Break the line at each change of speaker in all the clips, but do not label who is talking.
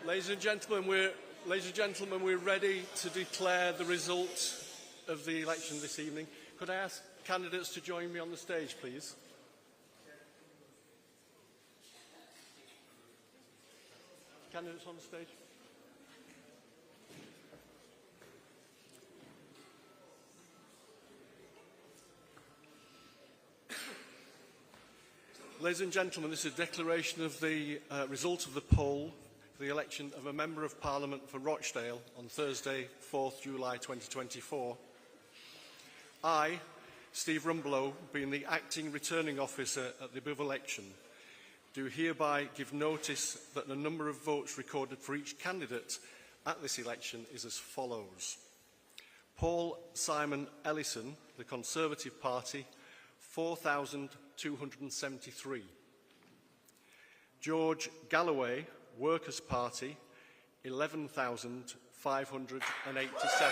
Ladies and gentlemen, we're ready to declare the result of the election this evening. Could I ask candidates to join me on the stage, please? Candidates on the stage. Ladies and gentlemen, this is a declaration of the result of the poll for the election of a Member of Parliament for Rochdale on Thursday, 4th July 2024. I, Steve Rumbelow, being the acting returning officer at the above election, do hereby give notice that the number of votes recorded for each candidate at this election is as follows. Paul Simon Ellison, the Conservative Party, 4,273. George Galloway, Workers' Party, 11,587.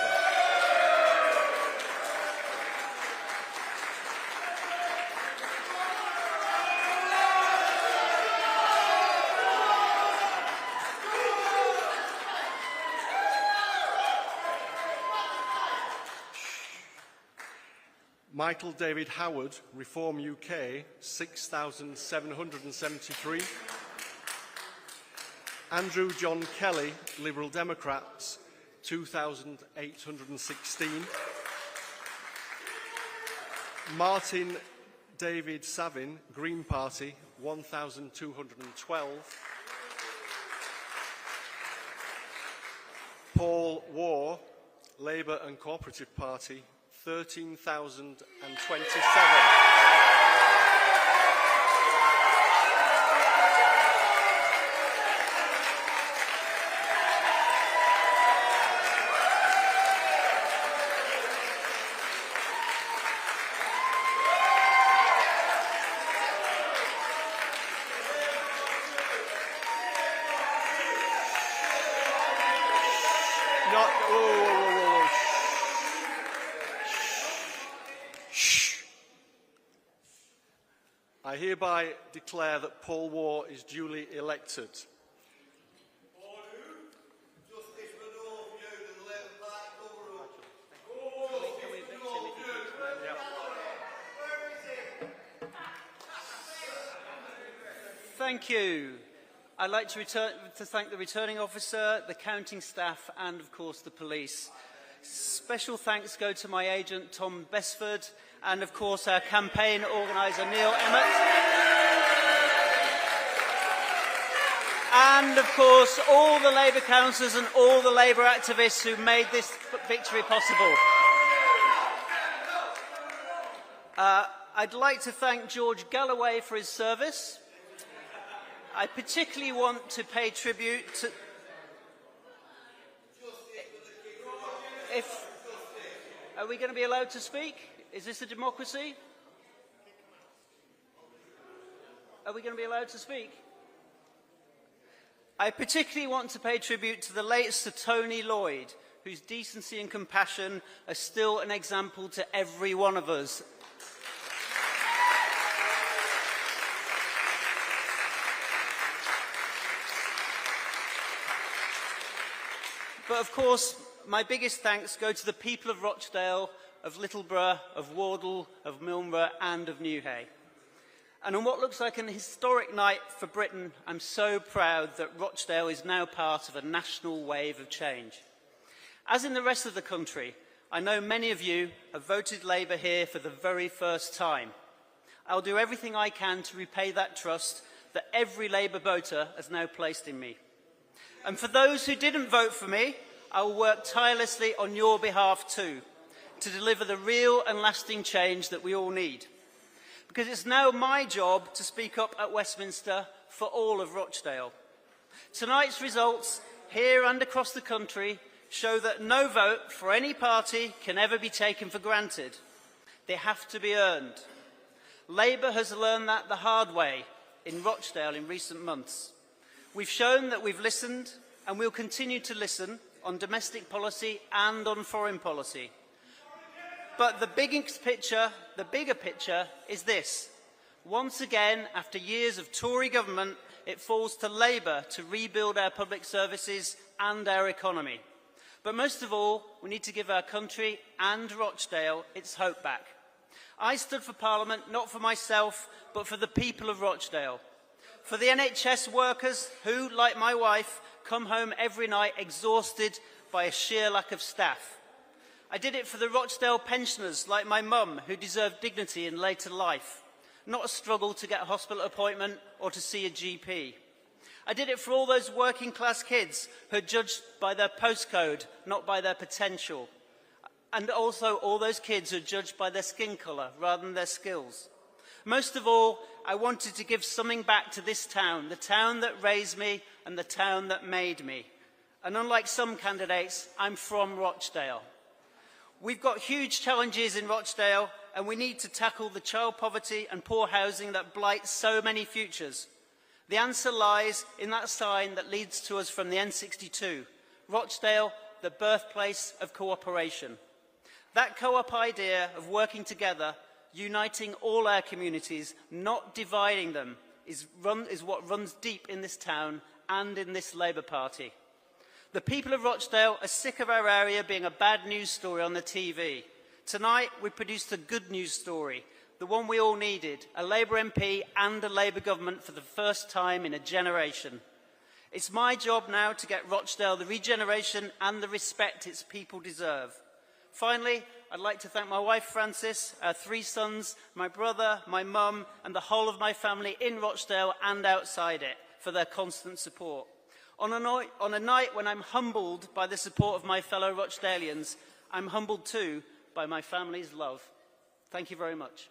Michael David Howard, Reform UK, 6,773. Andrew John Kelly, Liberal Democrats, 2,816. Martin David Savin, Green Party, 1,212. Paul Waugh, Labour and Cooperative Party, 13,027. I hereby declare that Paul Waugh is duly elected.
Thank you. I'd like to thank the returning officer, the counting staff and, of course, the police. Special thanks go to my agent, Tom Besford, and, of course, our campaign organiser, Neil Emmett. And, of course, all the Labour councillors and all the Labour activists who made this victory possible. I'd like to thank George Galloway for his service. I particularly want to pay tribute to... Are we going to be allowed to speak? Is this a democracy? Are we going to be allowed to speak? I particularly want to pay tribute to the late Sir Tony Lloyd, whose decency and compassion are still an example to every one of us. But of course, my biggest thanks go to the people of Rochdale, of Littleborough, of Wardle, of Milnborough and of Newhay. And on what looks like an historic night for Britain, I'm so proud that Rochdale is now part of a national wave of change. As in the rest of the country, I know many of you have voted Labour here for the very first time. I'll do everything I can to repay that trust that every Labour voter has now placed in me. And for those who didn't vote for me, I will work tirelessly on your behalf too, to deliver the real and lasting change that we all need. Because it's now my job to speak up at Westminster for all of Rochdale. Tonight's results, here and across the country, show that no vote for any party can ever be taken for granted. They have to be earned. Labour has learned that the hard way in Rochdale in recent months. We've shown that we've listened and we'll continue to listen on domestic policy and on foreign policy. But the bigger picture is this. Once again, after years of Tory government, it falls to Labour to rebuild our public services and our economy. But most of all, we need to give our country and Rochdale its hope back. I stood for Parliament not for myself, but for the people of Rochdale. For the NHS workers who, like my wife, come home every night exhausted by a sheer lack of staff. I did it for the Rochdale pensioners, like my mum, who deserve dignity in later life, not a struggle to get a hospital appointment or to see a GP. I did it for all those working class kids who are judged by their postcode, not by their potential. And also all those kids who are judged by their skin colour rather than their skills. Most of all, I wanted to give something back to this town, the town that raised me and the town that made me. And unlike some candidates, I'm from Rochdale. We've got huge challenges in Rochdale, and we need to tackle the child poverty and poor housing that blight so many futures. The answer lies in that sign that leads to us from the N62, Rochdale, the birthplace of cooperation. That co-op idea of working together, uniting all our communities, not dividing them, is what runs deep in this town and in this Labour Party. The people of Rochdale are sick of our area being a bad news story on the TV. Tonight, we produced a good news story, the one we all needed, a Labour MP and a Labour government for the first time in a generation. It's my job now to get Rochdale the regeneration and the respect its people deserve. Finally, I'd like to thank my wife Frances, our 3 sons, my brother, my mum and the whole of my family in Rochdale and outside it for their constant support. On a night when I'm humbled by the support of my fellow Rochdalians, I'm humbled too by my family's love. Thank you very much.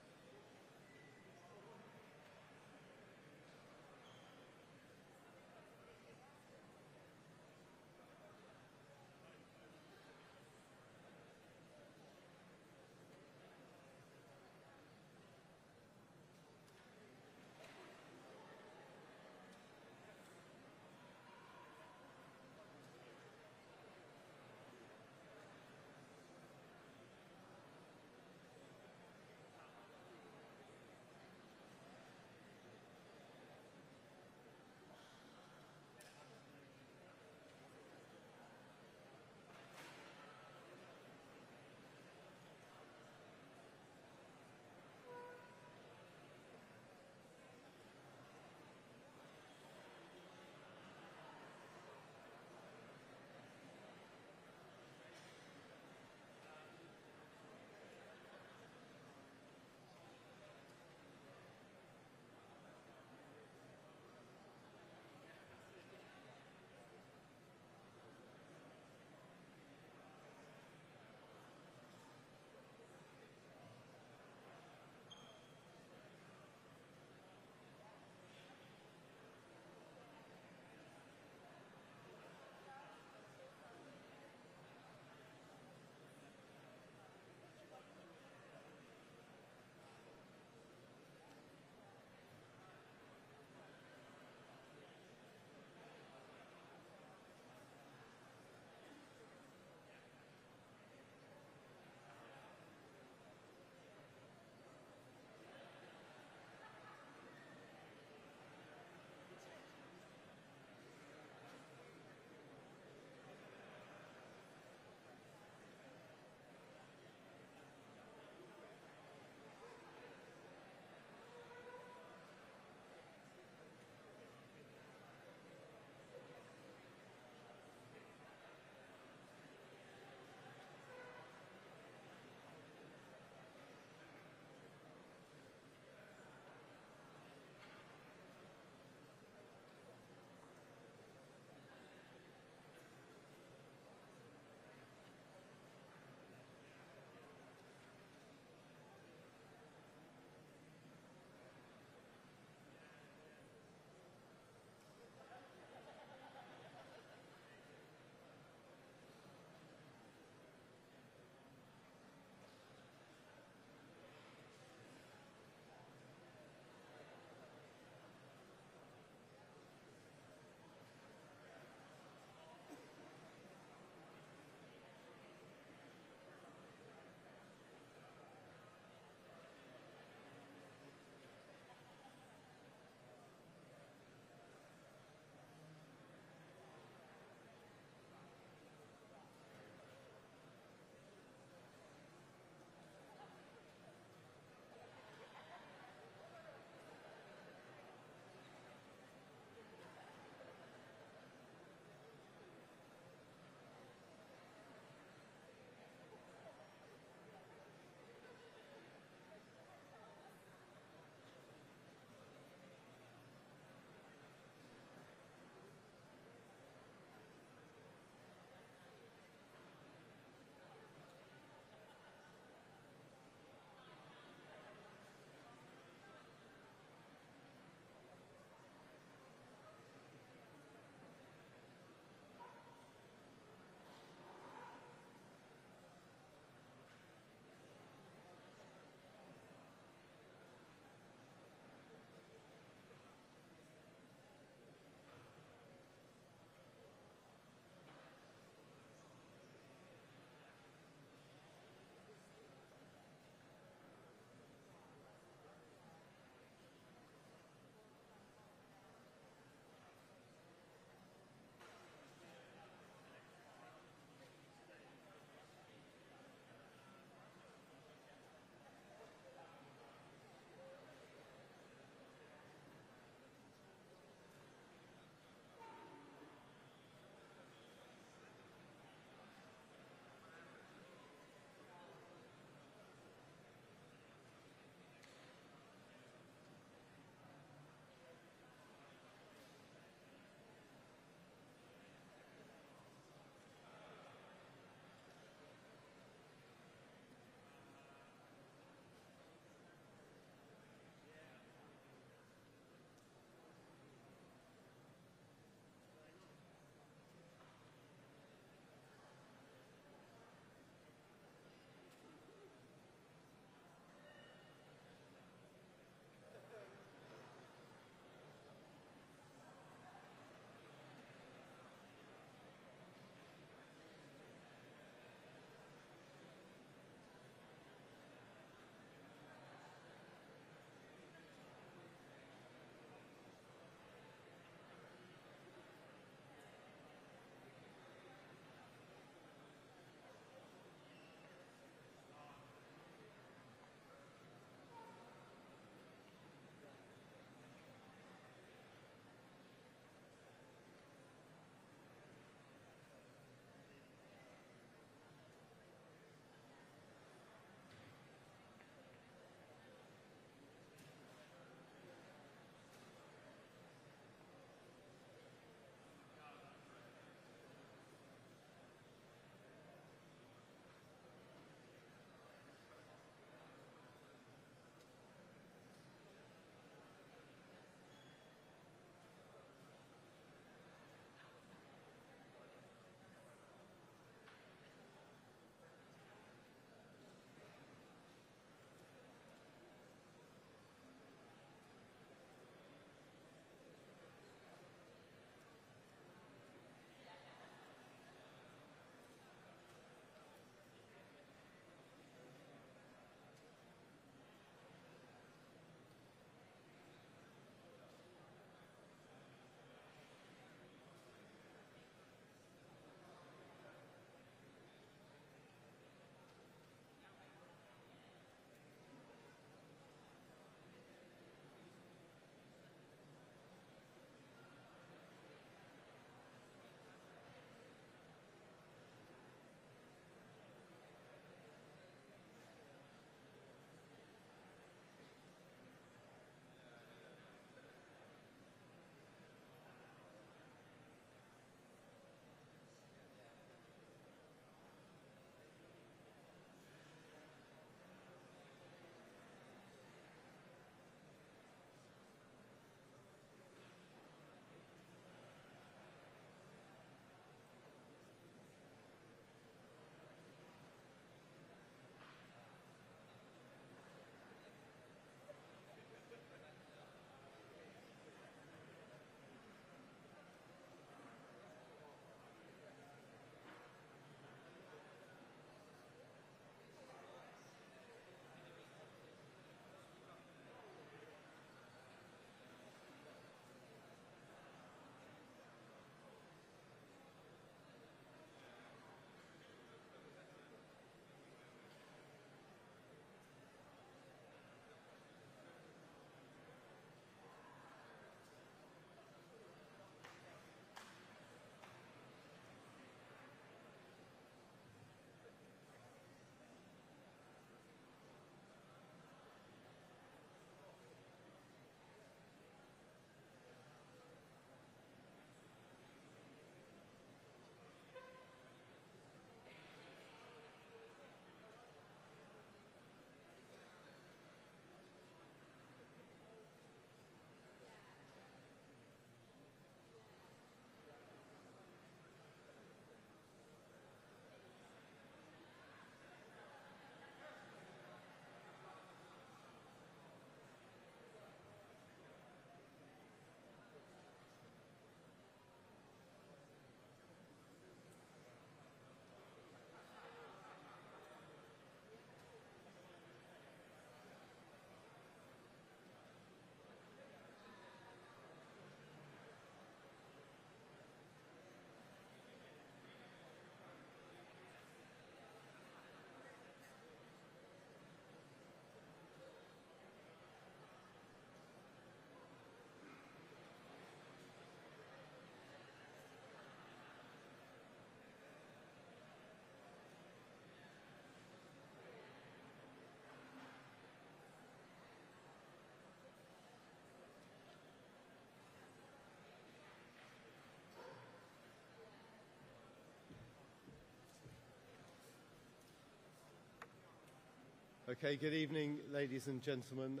Okay, good evening, ladies and gentlemen.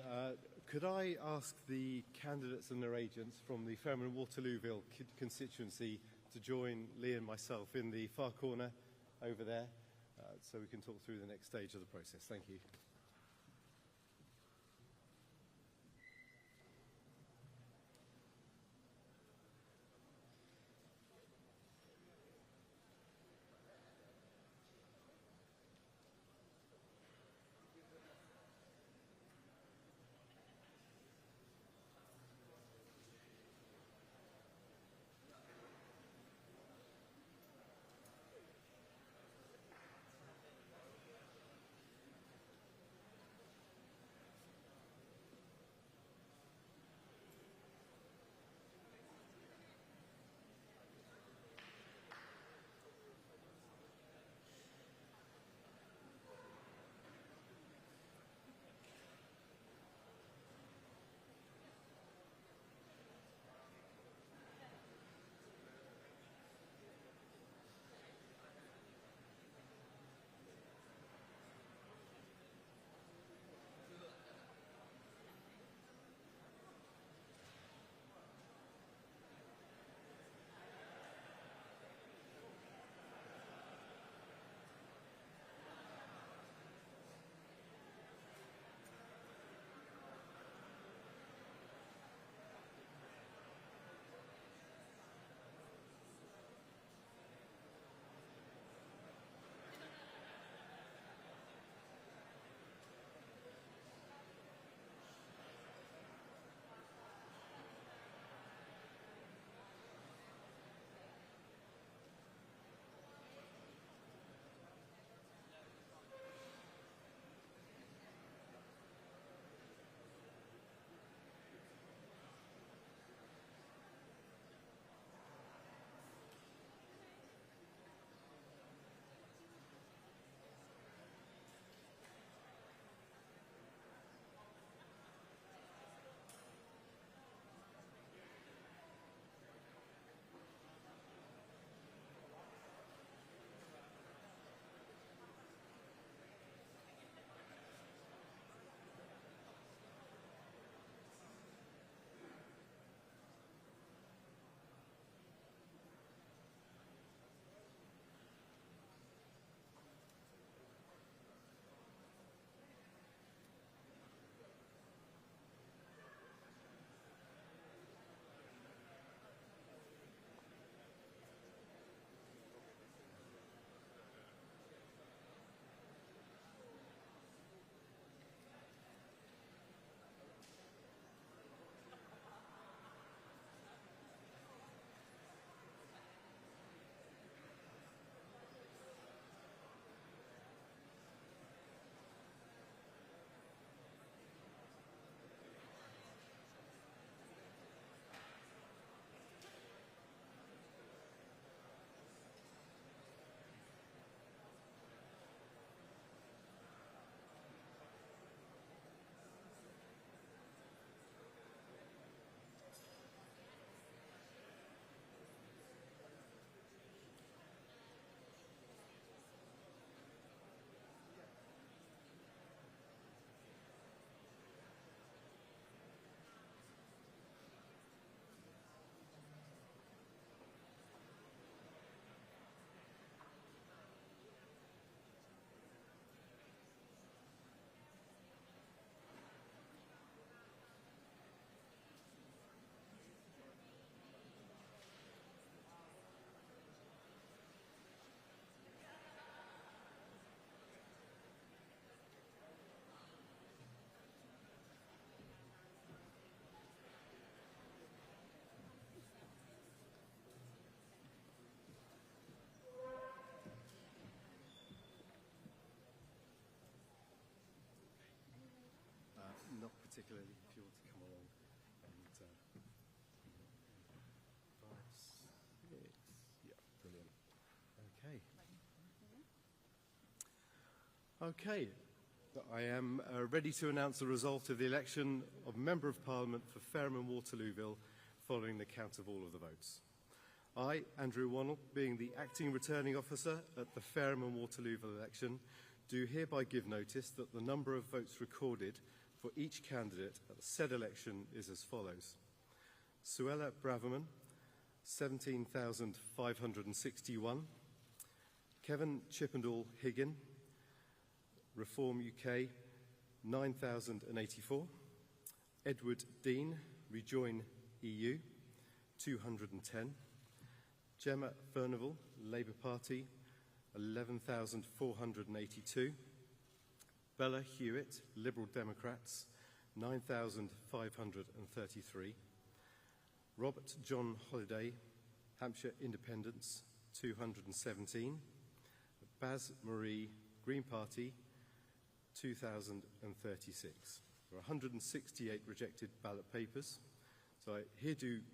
Could I ask the candidates and their agents from the Fareham and Waterlooville constituency to join Lee and myself in the far corner over there so we can talk through the next stage of the process. Thank you. Not particularly, if you want to come along. And, 5, 6, yeah, brilliant. Okay. Okay, I am ready to announce the result of the election of Member of Parliament for Fareham and Waterlooville following the count of all of the votes. I, Andrew Wannell, being the acting returning officer at the Fareham and Waterlooville election, do hereby give notice that the number of votes recorded for each candidate at the said election is as follows. Suella Braverman, 17,561. Kevin Chippendall Higgin, Reform UK, 9,084. Edward Dean, Rejoin EU, 210. Gemma Furnivall, Labour Party, 11,482. Bella Hewitt, Liberal Democrats, 9,533. Robert John Holliday, Hampshire Independents, 217. Baz Marie, Green Party, 2,036. There are 168 rejected ballot papers. So I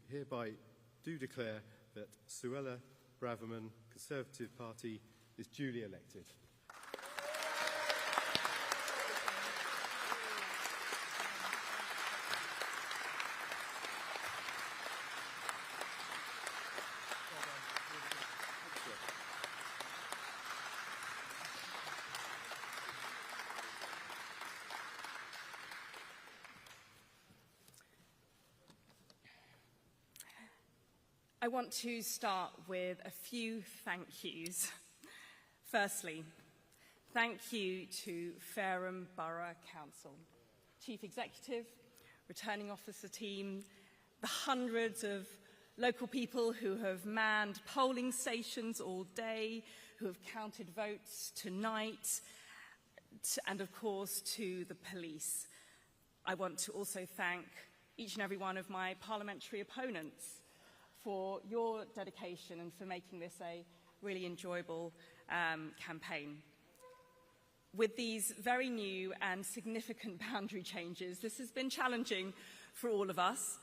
hereby do declare that Suella Braverman, Conservative Party, is duly elected.
I want to start with a few thank yous. Firstly, thank you to Fareham Borough Council, Chief Executive, Returning Officer team, the hundreds of local people who have manned polling stations all day, who have counted votes tonight, and of course to the police. I want to also thank each and every one of my parliamentary opponents for your dedication and for making this a really enjoyable campaign. With these very new and significant boundary changes, this has been challenging for all of us,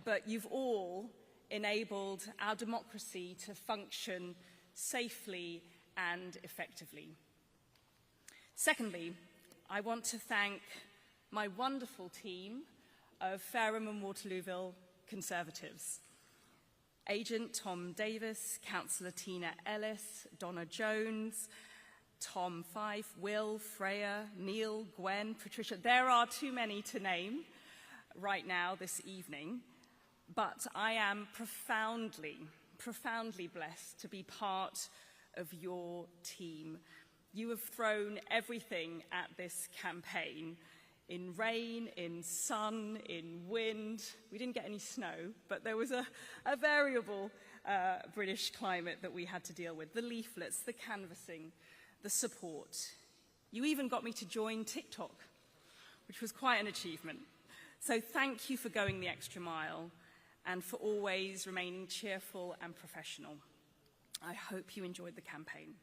but you've all enabled our democracy to function safely and effectively. Secondly, I want to thank my wonderful team of Fareham and Waterlooville Conservatives. Agent Tom Davis, Councillor Tina Ellis, Donna Jones, Tom Fife, Will, Freya, Neil, Gwen, Patricia. There are too many to name right now this evening, but I am profoundly blessed to be part of your team. You have thrown everything at this campaign, in rain, in sun, in wind. We didn't get any snow, but there was a variable British climate that we had to deal with. The leaflets, the canvassing, the support. You even got me to join TikTok, which was quite an achievement. So thank you for going the extra mile and for always remaining cheerful and professional. I hope you enjoyed the campaign.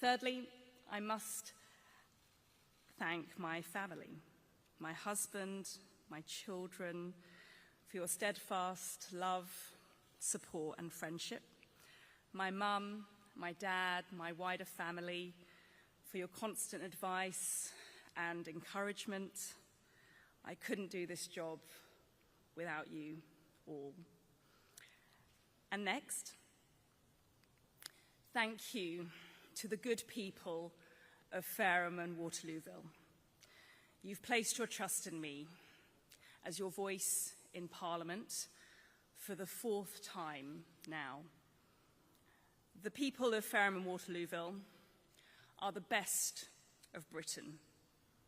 Thirdly, I must thank my family, my husband, my children, for your steadfast love, support and friendship. My mum, my dad, my wider family, for your constant advice and encouragement. I couldn't do this job without you all. And next, thank you to the good people of Fareham and Waterlooville. You've placed your trust in me as your voice in Parliament for the fourth time now. The people of Fareham and Waterlooville are the best of Britain,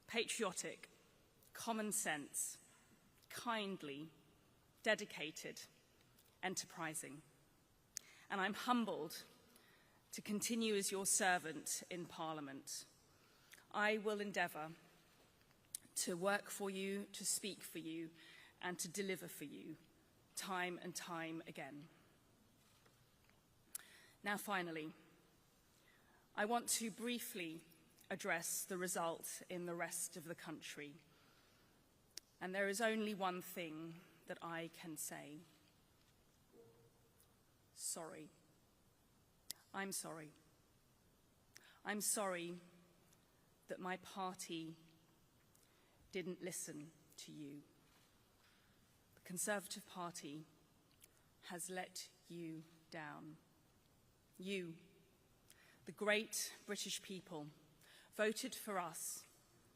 patriotic, common sense, kindly, dedicated, enterprising. And I'm humbled to continue as your servant in Parliament. I will endeavour to work for you, to speak for you, and to deliver for you, time and time again. Now, finally, I want to briefly address the result in the rest of the country. And there is only one thing that I can say. Sorry. I'm sorry. I'm sorry that my party didn't listen to you. The Conservative Party has let you down. You, the great British people, voted for us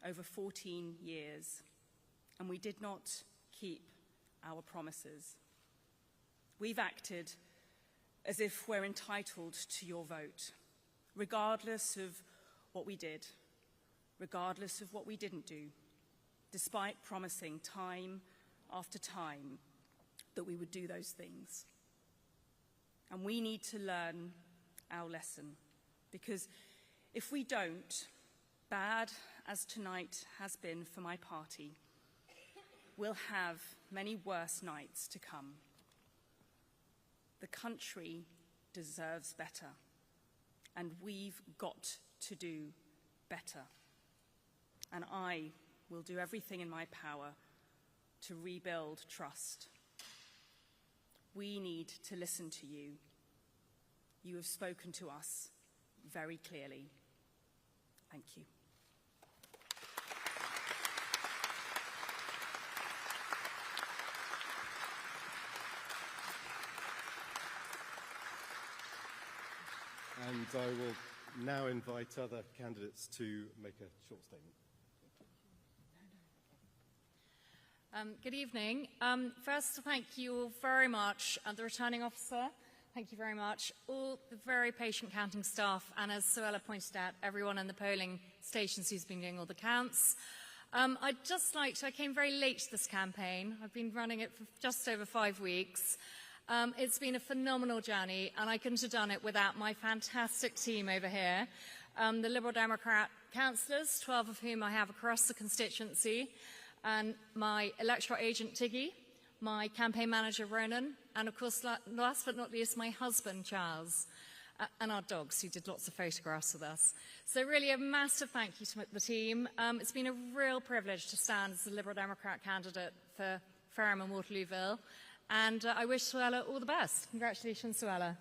over 14 years, and we did not keep our promises. We've acted as if we're entitled to your vote, regardless of what we did, regardless of what we didn't do, despite promising time after time that we would do those things. And we need to learn our lesson, because if we don't, bad as tonight has been for my party, we'll have many worse nights to come. The country deserves better, and we've got to do better. And I will do everything in my power to rebuild trust. We need to listen to you. You have spoken to us very clearly. Thank you.
And I will now invite other candidates to make a short statement.
Good evening. First, thank you all very much, the returning officer. Thank you very much. All the very patient counting staff, and as Suella pointed out, everyone in the polling stations who's been doing all the counts. I came very late to this campaign. I've been running it for just over 5 weeks. It's been a phenomenal journey, and I couldn't have done it without my fantastic team over here. The Liberal Democrat councillors, 12 of whom I have across the constituency, and my electoral agent, Tiggy, my campaign manager, Ronan, and of course, last but not least, my husband, Charles, and our dogs, who did lots of photographs with us. So really a massive thank you to the team. It's been a real privilege to stand as the Liberal Democrat candidate for Fareham and Waterlooville, and I wish Suella all the best. Congratulations, Suella.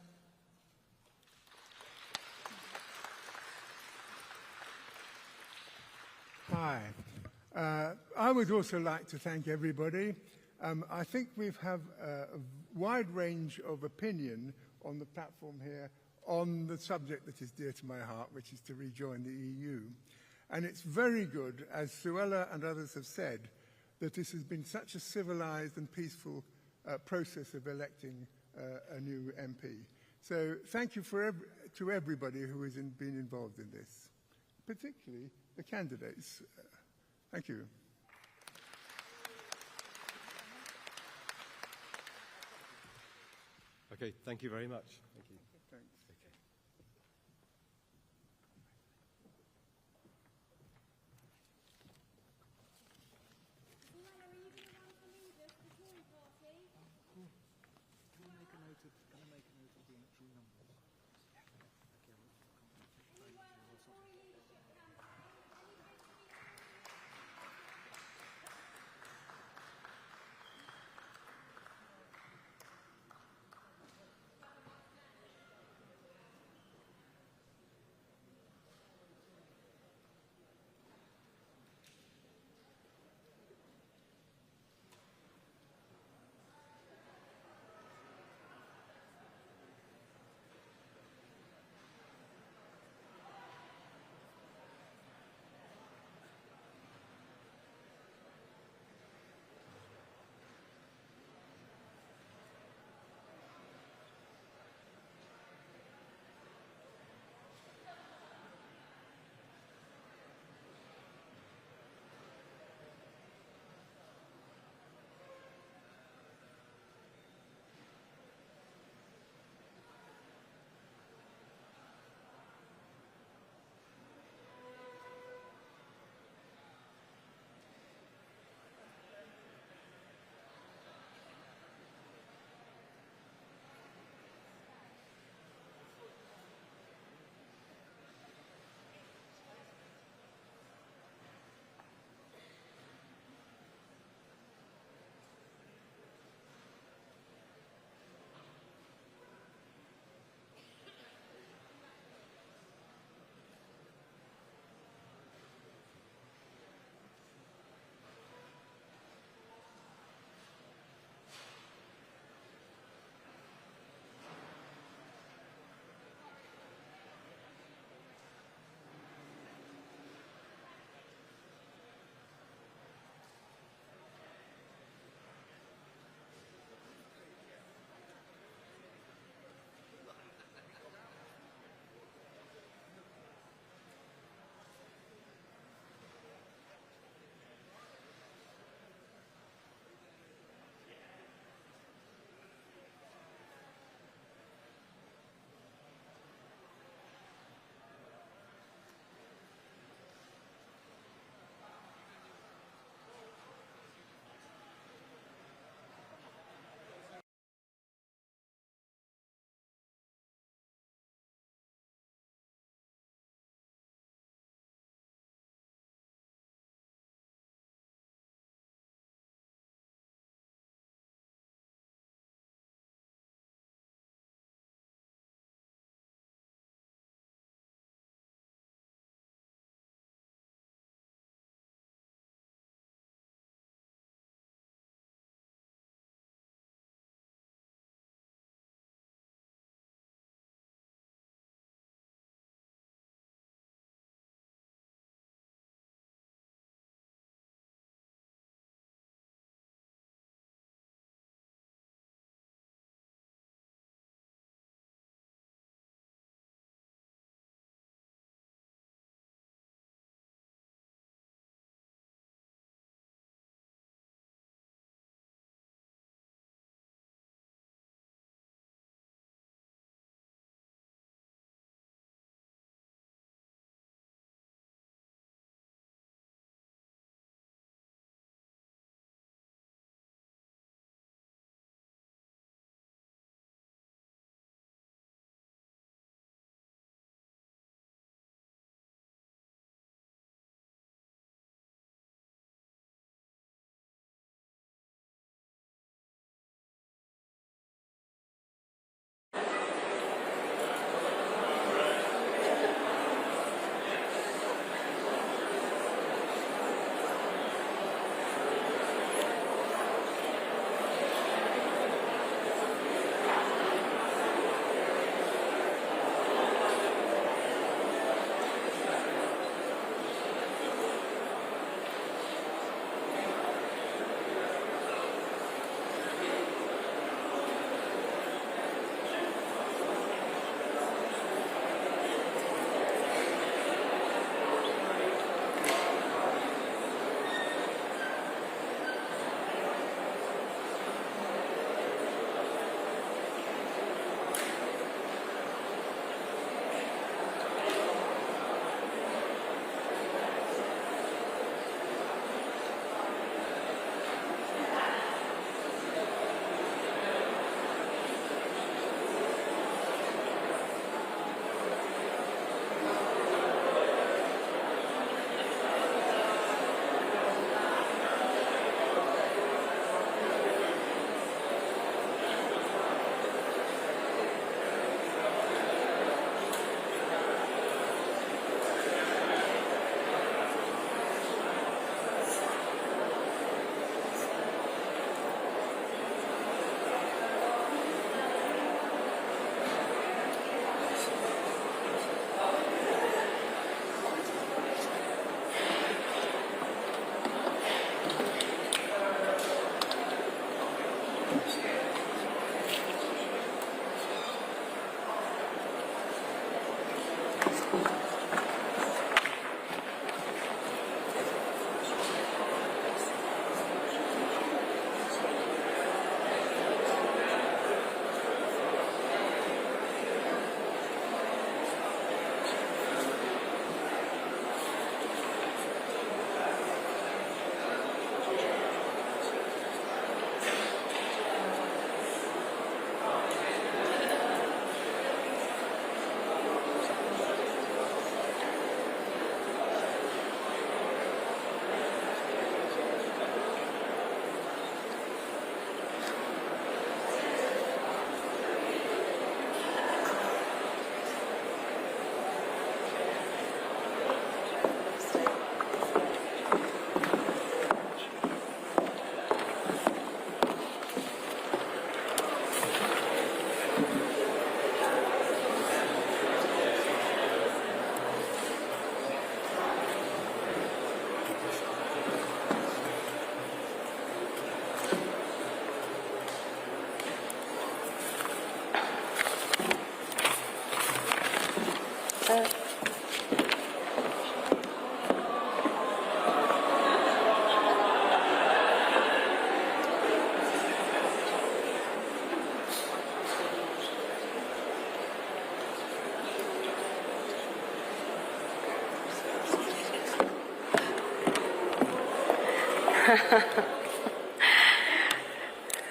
Hi. I would also like to thank everybody. I think we have a wide range of opinion on the platform here on the subject that is dear to my heart, which is to rejoin the EU. And it's very good, as Suella and others have said, that this has been such a civilised and peaceful process of electing a new MP. So thank you to everybody who has been involved in this, particularly the candidates. Thank you.
Okay, thank you very much. Thank you.
Thanks.
Okay.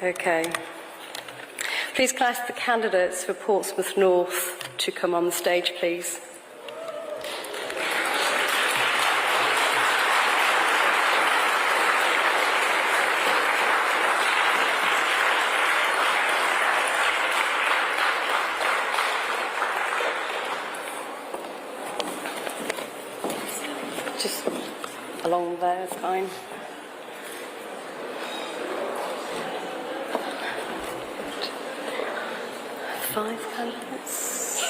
Okay. Please can I ask the candidates for Portsmouth North to come on the stage, please. Just along there is fine. Five candidates.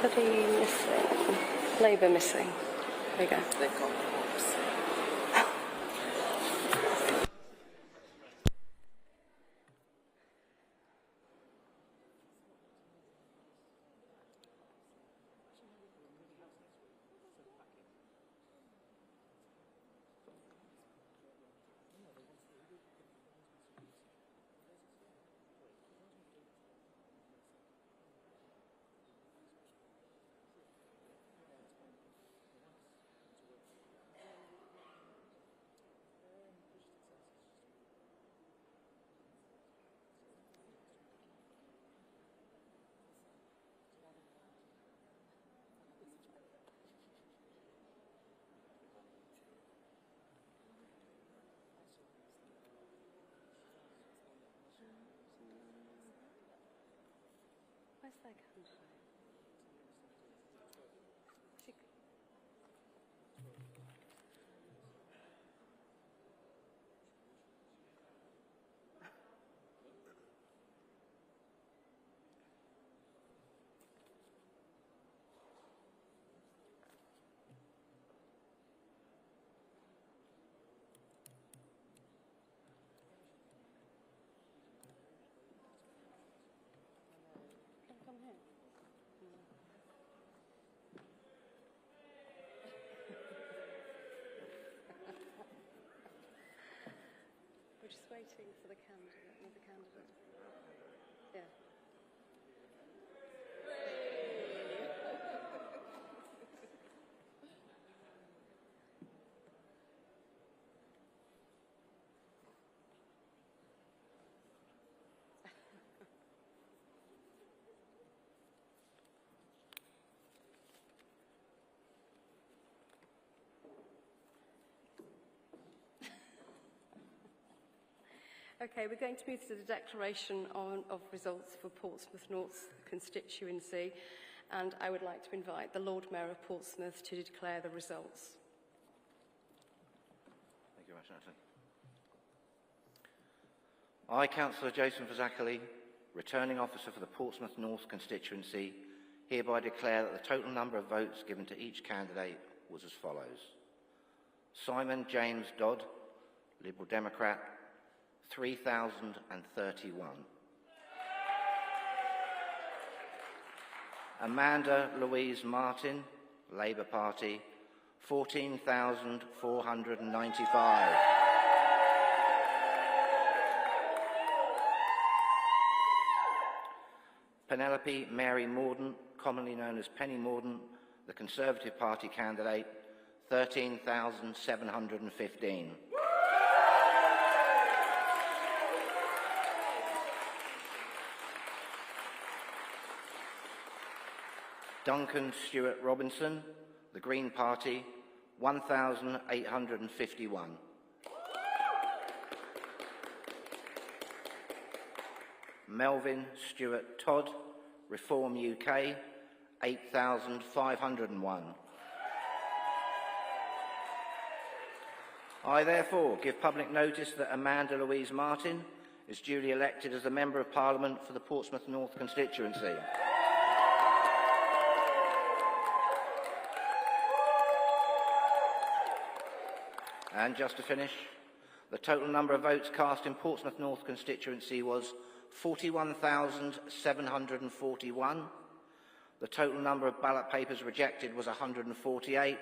Bloody missing. Labour missing. There you go. They've got where's that candidate? Come here. We're just waiting for the candidate. Another candidate. Yeah. Okay, we're going to move to the declaration of results for Portsmouth North constituency, and I would like to invite the Lord Mayor of Portsmouth to declare the results.
Thank you very much, Natalie. I, Councillor Joseph Fazakerley, returning officer for the Portsmouth North constituency, hereby declare that the total number of votes given to each candidate was as follows. Simon James Dodd, Liberal Democrat, 3,031. Amanda Louise Martin, Labour Party, 14,495. Penelope Mary Mordaunt, commonly known as Penny Mordaunt, the Conservative Party candidate, 13,715. Duncan Stewart Robinson, the Green Party, 1,851. Melvin Stewart Todd, Reform UK, 8,501. I therefore give public notice that Amanda Louise Martin is duly elected as a Member of Parliament for the Portsmouth North constituency. And just to finish, the total number of votes cast in Portsmouth North constituency was 41,741. The total number of ballot papers rejected was 148.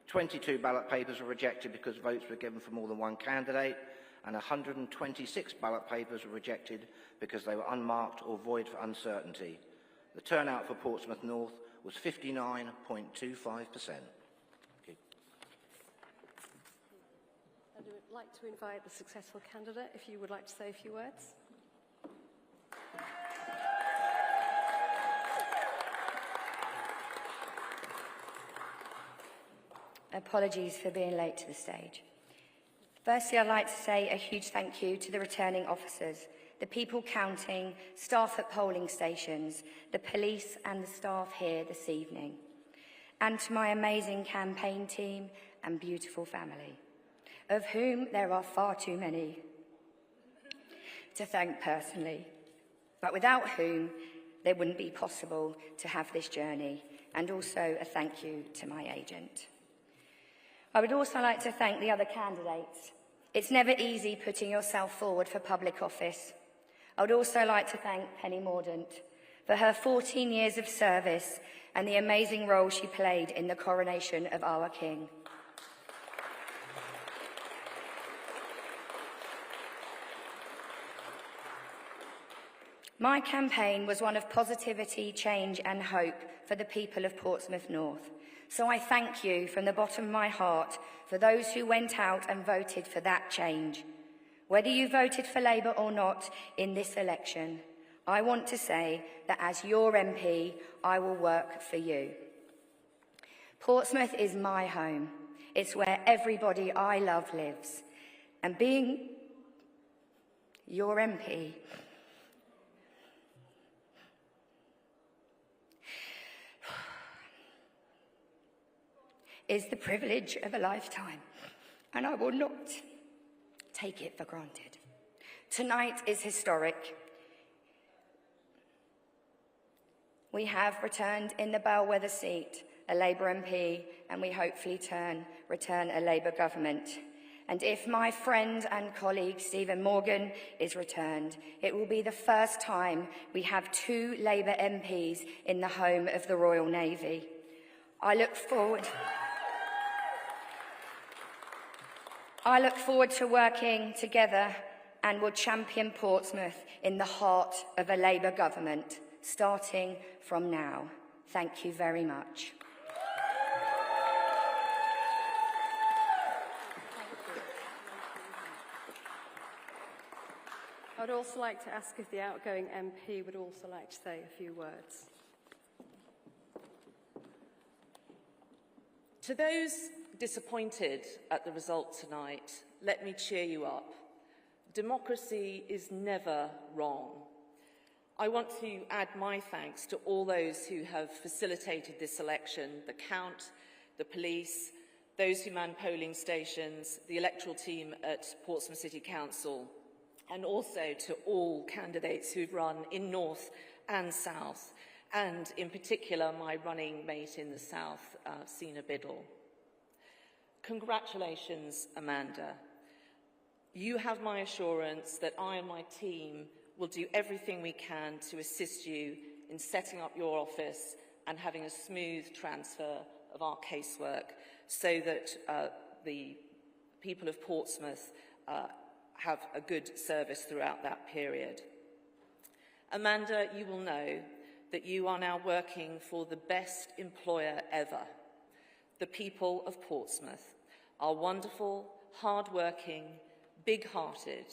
22 ballot papers were rejected because votes were given for more than one candidate, and 126 ballot papers were rejected because they were unmarked or void for uncertainty. The turnout for Portsmouth North was 59.25%.
I would like to invite the successful candidate, if you would like to say a few words.
Apologies for being late to the stage. Firstly, I'd like to say a huge thank you to the returning officers, the people counting, staff at polling stations, the police and the staff here this evening, and to my amazing campaign team and beautiful family, of whom there are far too many to thank personally, but without whom it wouldn't be possible to have this journey, and also a thank you to my agent. I would also like to thank the other candidates. It's never easy putting yourself forward for public office. I would also like to thank Penny Mordaunt for her 14 years of service and the amazing role she played in the coronation of our King. My campaign was one of positivity, change and hope for the people of Portsmouth North. So I thank you from the bottom of my heart for those who went out and voted for that change. Whether you voted for Labour or not in this election, I want to say that as your MP, I will work for you. Portsmouth is my home. It's where everybody I love lives. And being your MP is the privilege of a lifetime, and I will not take it for granted. Tonight is historic. We have returned in the bellwether seat a Labour MP, and we hopefully return a Labour government. And if my friend and colleague Stephen Morgan is returned, it will be the first time we have 2 Labour MPs in the home of the Royal Navy. I look forward to working together and will champion Portsmouth in the heart of a Labour government, starting from now. Thank you very much.
I would also like to ask if the outgoing MP would also like to say a few words.
To those disappointed at the result tonight, let me cheer you up. Democracy is never wrong. I want to add my thanks to all those who have facilitated this election, the count, the police, those who man polling stations, the electoral team at Portsmouth City Council, and also to all candidates who've run in North and South, and in particular my running mate in the South, Sina Biddle. Congratulations, Amanda. You have my assurance that I and my team will do everything we can to assist you in setting up your office and having a smooth transfer of our casework so that the people of Portsmouth have a good service throughout that period. Amanda, you will know that you are now working for the best employer ever. The people of Portsmouth are wonderful, hard-working, big-hearted,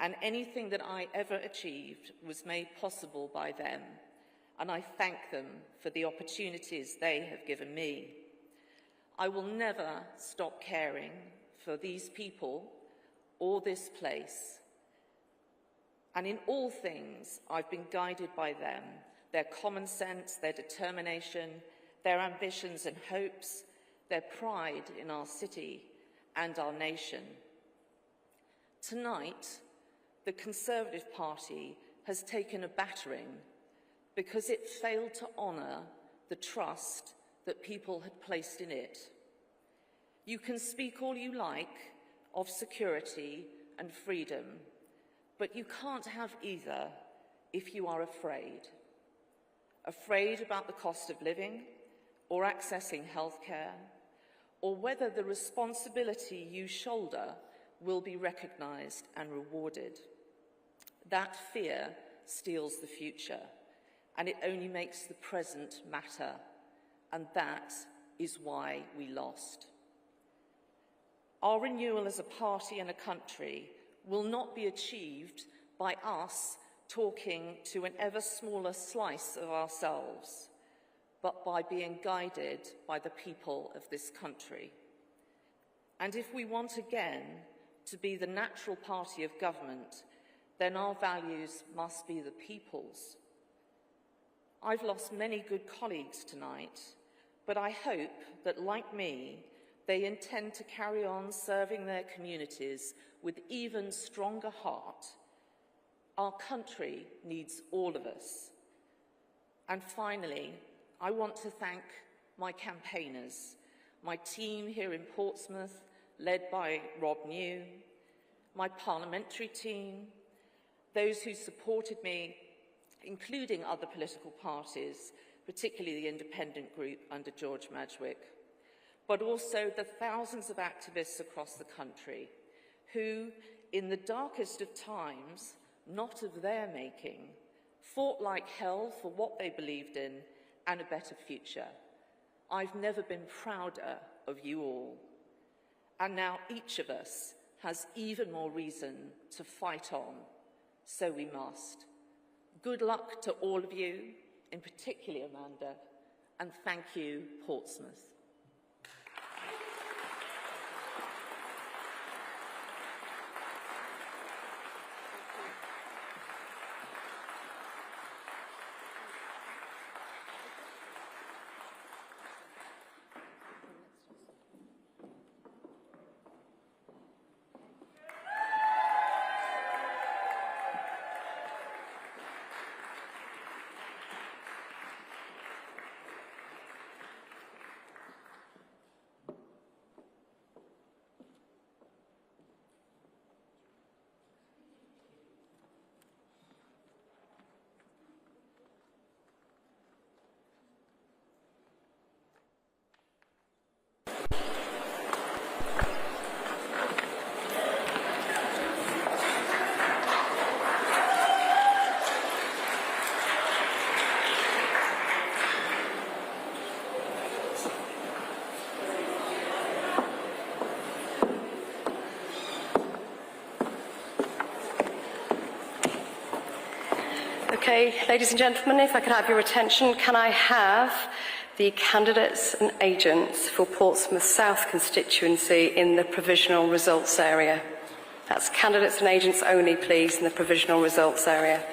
and anything that I ever achieved was made possible by them, and I thank them for the opportunities they have given me. I will never stop caring for these people or this place, and in all things I've been guided by them, their common sense, their determination, their ambitions and hopes, their pride in our city and our nation. Tonight, the Conservative Party has taken a battering because it failed to honour the trust that people had placed in it. You can speak all you like of security and freedom, but you can't have either if you are afraid. Afraid about the cost of living or accessing healthcare, or whether the responsibility you shoulder will be recognised and rewarded. That fear steals the future, and it only makes the present matter, and that is why we lost. Our renewal as a party and a country will not be achieved by us talking to an ever smaller slice of ourselves, but by being guided by the people of this country. And if we want again to be the natural party of government, then our values must be the people's. I've lost many good colleagues tonight, but I hope that, like me, they intend to carry on serving their communities with even stronger heart. Our country needs all of us. And finally, I want to thank my campaigners, my team here in Portsmouth, led by Rob New, my parliamentary team, those who supported me, including other political parties, particularly the independent group under George Madgwick, but also the thousands of activists across the country who, in the darkest of times, not of their making, fought like hell for what they believed in and a better future. I've never been prouder of you all. And now each of us has even more reason to fight on, so we must. Good luck to all of you, in particular Amanda, and thank you, Portsmouth.
Okay, ladies and gentlemen, if I could have your attention, can I have the candidates and agents for Portsmouth South constituency in the provisional results area? That's candidates and agents only, please, in the provisional results area.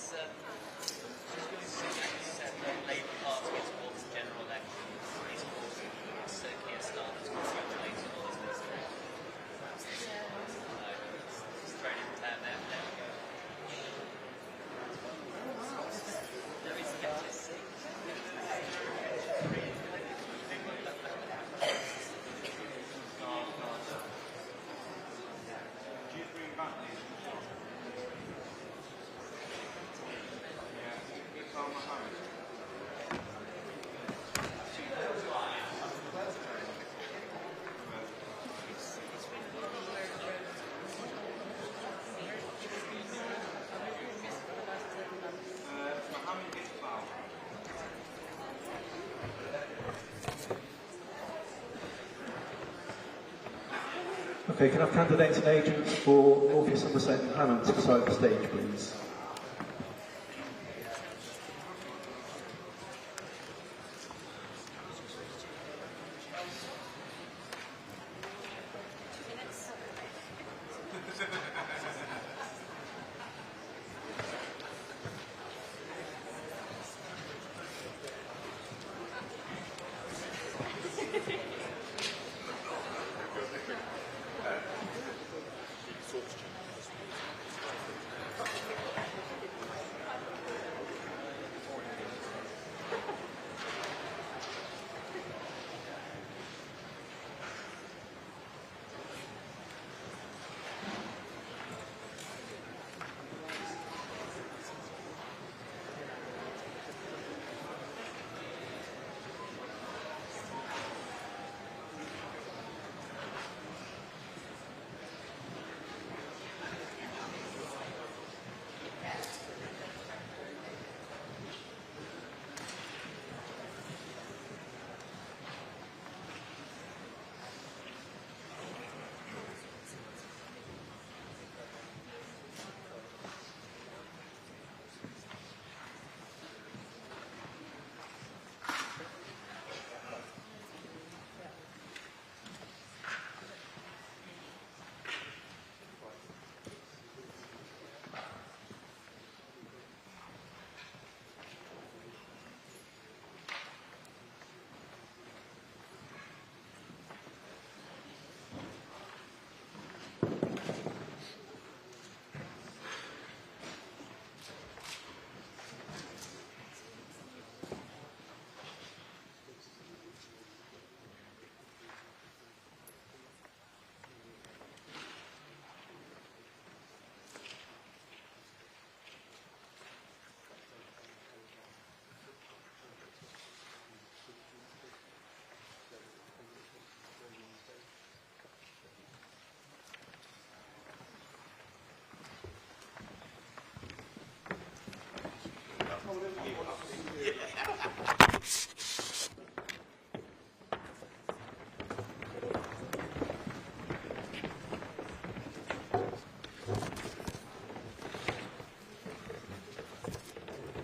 said that Labour Party is towards the general election. He's forcing Sir Keir Starmer to congratulate him on his ministry. He's thrown in there. There we go. There is skepticism.
Okay, can I have candidates and agents for North East Somerset and Fareham to the side of the stage, please?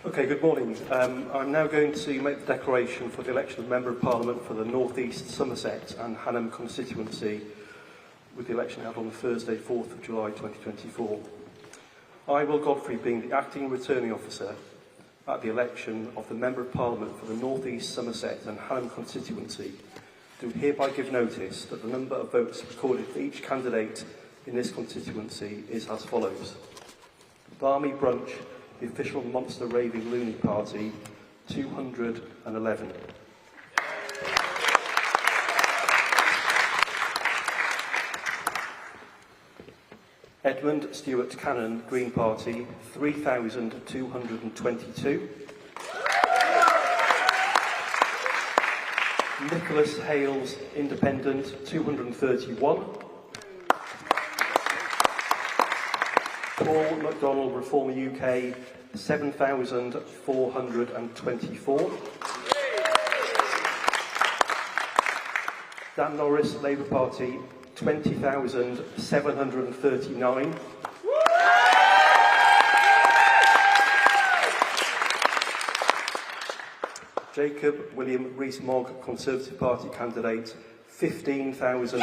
Okay, good morning. I'm now going to make the declaration for the election of Member of Parliament for the North East, Somerset and Fareham constituency, with the election held on Thursday, 4th of July 2024. I, Will Godfrey, being the acting returning officer at the election of the Member of Parliament for the North East, Somerset and Fareham constituency, do hereby give notice that the number of votes recorded for each candidate in this constituency is as follows. Barmy Brunch, the official monster raving loony party, 211. Edmund Stewart Cannon, Green Party, 3,222. Nicholas Hales, Independent, 231. Paul MacDonald, Reformer UK, 7,424. Dan Norris, Labour Party, 20,739. Jacob William Rees-Mogg, Conservative Party candidate, 15,420.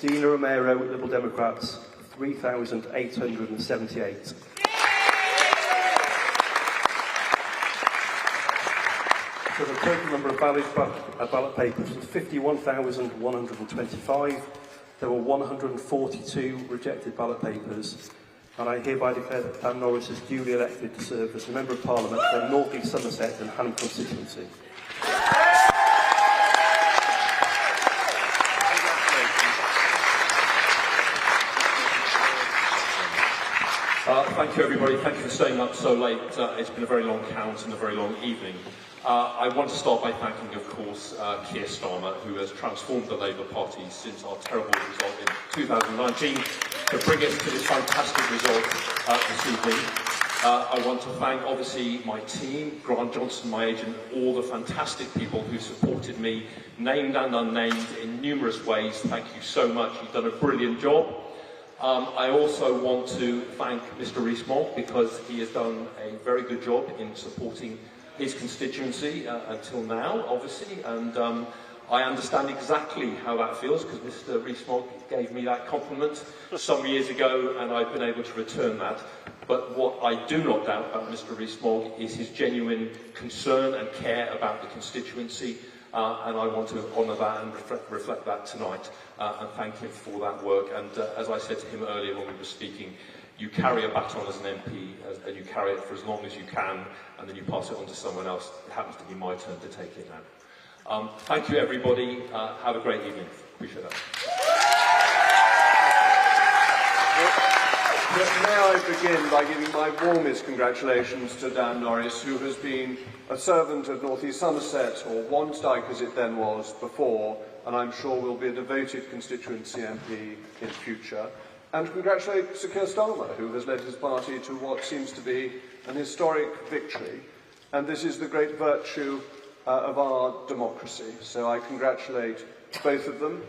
Dina Romero, Liberal Democrats, 3,878. So the total number of valid ballot papers was 51,125. There were 142 rejected ballot papers, and I hereby declare that Dan Norris is duly elected to serve as a Member of Parliament for North East Somerset and Fareham constituency.
Thank you, everybody. Thank you for staying up so late. It's been a very long count and a very long evening. I want to start by thanking, of course, Keir Starmer, who has transformed the Labour Party since our terrible result in 2019 to bring us to this fantastic result this evening. I want to thank, obviously, my team, Grant Johnson, my agent, all the fantastic people who supported me, named and unnamed, in numerous ways. Thank you so much. You've done a brilliant job. I also want to thank Mr. Rees-Mogg because he has done a very good job in supporting his constituency until now, obviously, and I understand exactly how that feels because Mr. Rees-Mogg gave me that compliment some years ago and I've been able to return that. But what I do not doubt about Mr. Rees-Mogg is his genuine concern and care about the constituency, and I want to honour that and reflect that tonight and thank him for that work. And as I said to him earlier when we were speaking, you carry a baton as an MP and you carry it for as long as you can and then you pass it on to someone else. It happens to be my turn to take it now. Thank you, everybody. Have a great evening. Appreciate that.
May I begin by giving my warmest congratulations to Dan Norris, who has been a servant of North East Somerset, or Wanstead as it then was before, and I'm sure will be a devoted constituency MP in future. And congratulate Sir Keir Starmer, who has led his party to what seems to be an historic victory. And this is the great virtue of our democracy. So I congratulate both of them.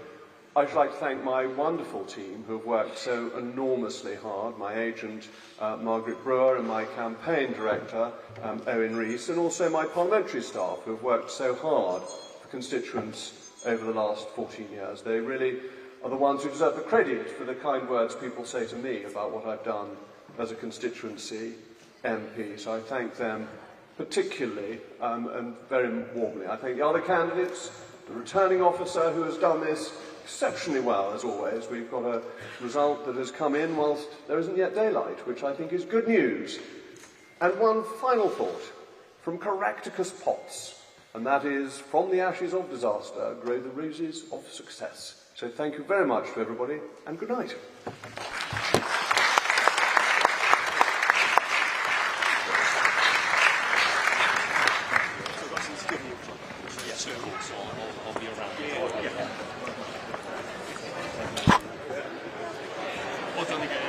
I should like to thank my wonderful team who have worked so enormously hard, my agent, Margaret Brewer, and my campaign director, Owen Rees, and also my parliamentary staff who have worked so hard for constituents over the last 14 years. They really are the ones who deserve the credit for the kind words people say to me about what I've done as a constituency MP. So I thank them particularly and very warmly. I thank the other candidates, the returning officer who has done this exceptionally well, as always. We've got a result that has come in whilst there isn't yet daylight, which I think is good news. And one final thought from Caractacus Potts, and that is, from the ashes of disaster grow the roses of success. So thank you very much to everybody, and good night.
I'll be around. Well done again.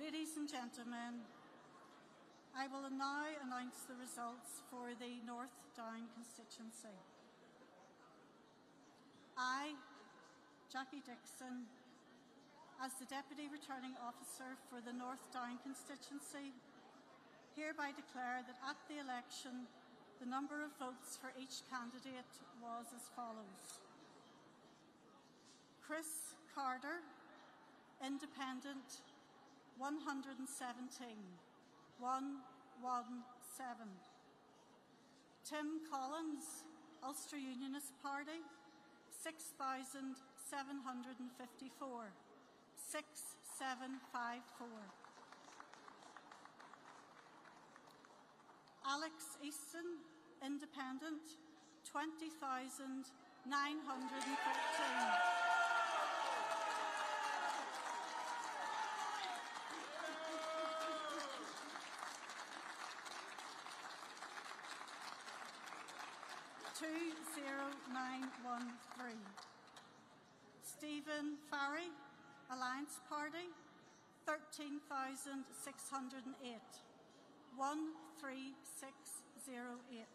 Ladies and gentlemen, I will now announce the results for the North Down constituency. I, Jackie Dixon, as the Deputy Returning Officer for the North Down constituency, hereby declare that at the election, the number of votes for each candidate was as follows. Chris Carter, Independent, 117, 117. Tim Collins, Ulster Unionist Party, 6,754, 6,754. Alex Easton, Independent, 20,913. Stephen Farey, Alliance Party, 13,608, 13608.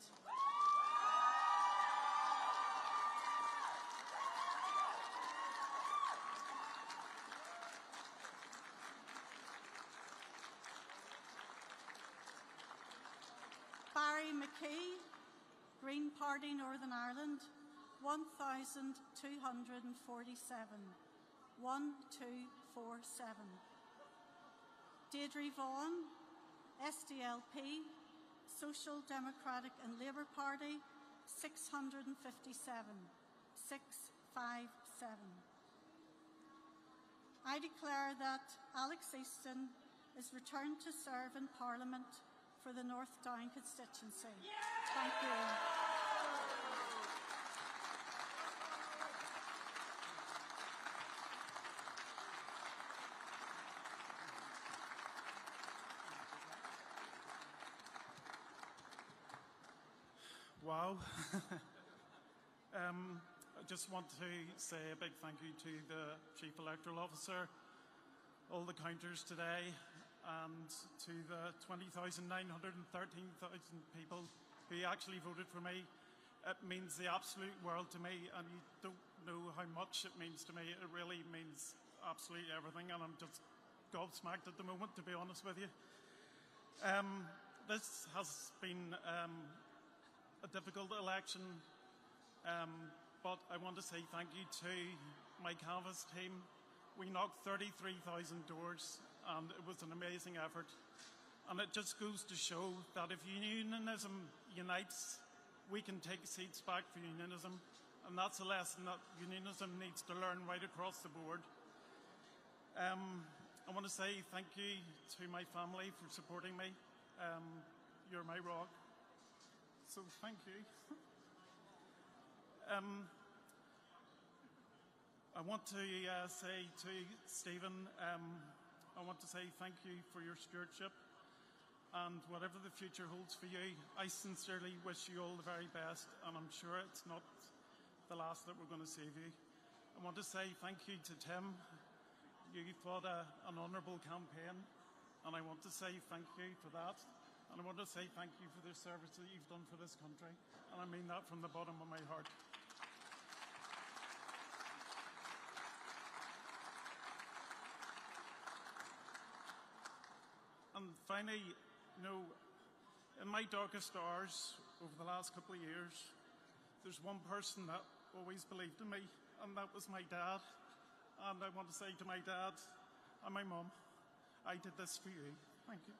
Barry McKee, Green Party Northern Ireland, 1,247, 1247. Deirdre Vaughan, SDLP, Social Democratic and Labour Party, 657, 657. I declare that Alex Easton is returned to serve in Parliament for the North Down constituency. Thank you.
Wow. I just want to say a big thank you to the Chief Electoral Officer, all the counters today, and to the 20,913,000 people who actually voted for me. It means the absolute world to me, and you don't know how much it means to me. It really means absolutely everything, and I'm just gobsmacked at the moment, to be honest with you. This has been a difficult election, but I want to say thank you to my canvass team. We knocked 33,000 doors, and it was an amazing effort. And it just goes to show that if unionism unites, we can take seats back for unionism. And that's a lesson that unionism needs to learn right across the board. I want to say thank you to my family for supporting me. You're my rock. So thank you. I want to say to Stephen, I want to say thank you for your stewardship, and whatever the future holds for you, I sincerely wish you all the very best, and I'm sure it's not the last that we're going to see of you. I want to say thank you to Tim. You fought an honourable campaign, and I want to say thank you for that. And I want to say thank you for the service that you've done for this country, and I mean that from the bottom of my heart. And finally, you know, in my darkest hours over the last couple of years, there's one person that always believed in me, and that was my dad. And I want to say to my dad and my mum, I did this for you. Thank you.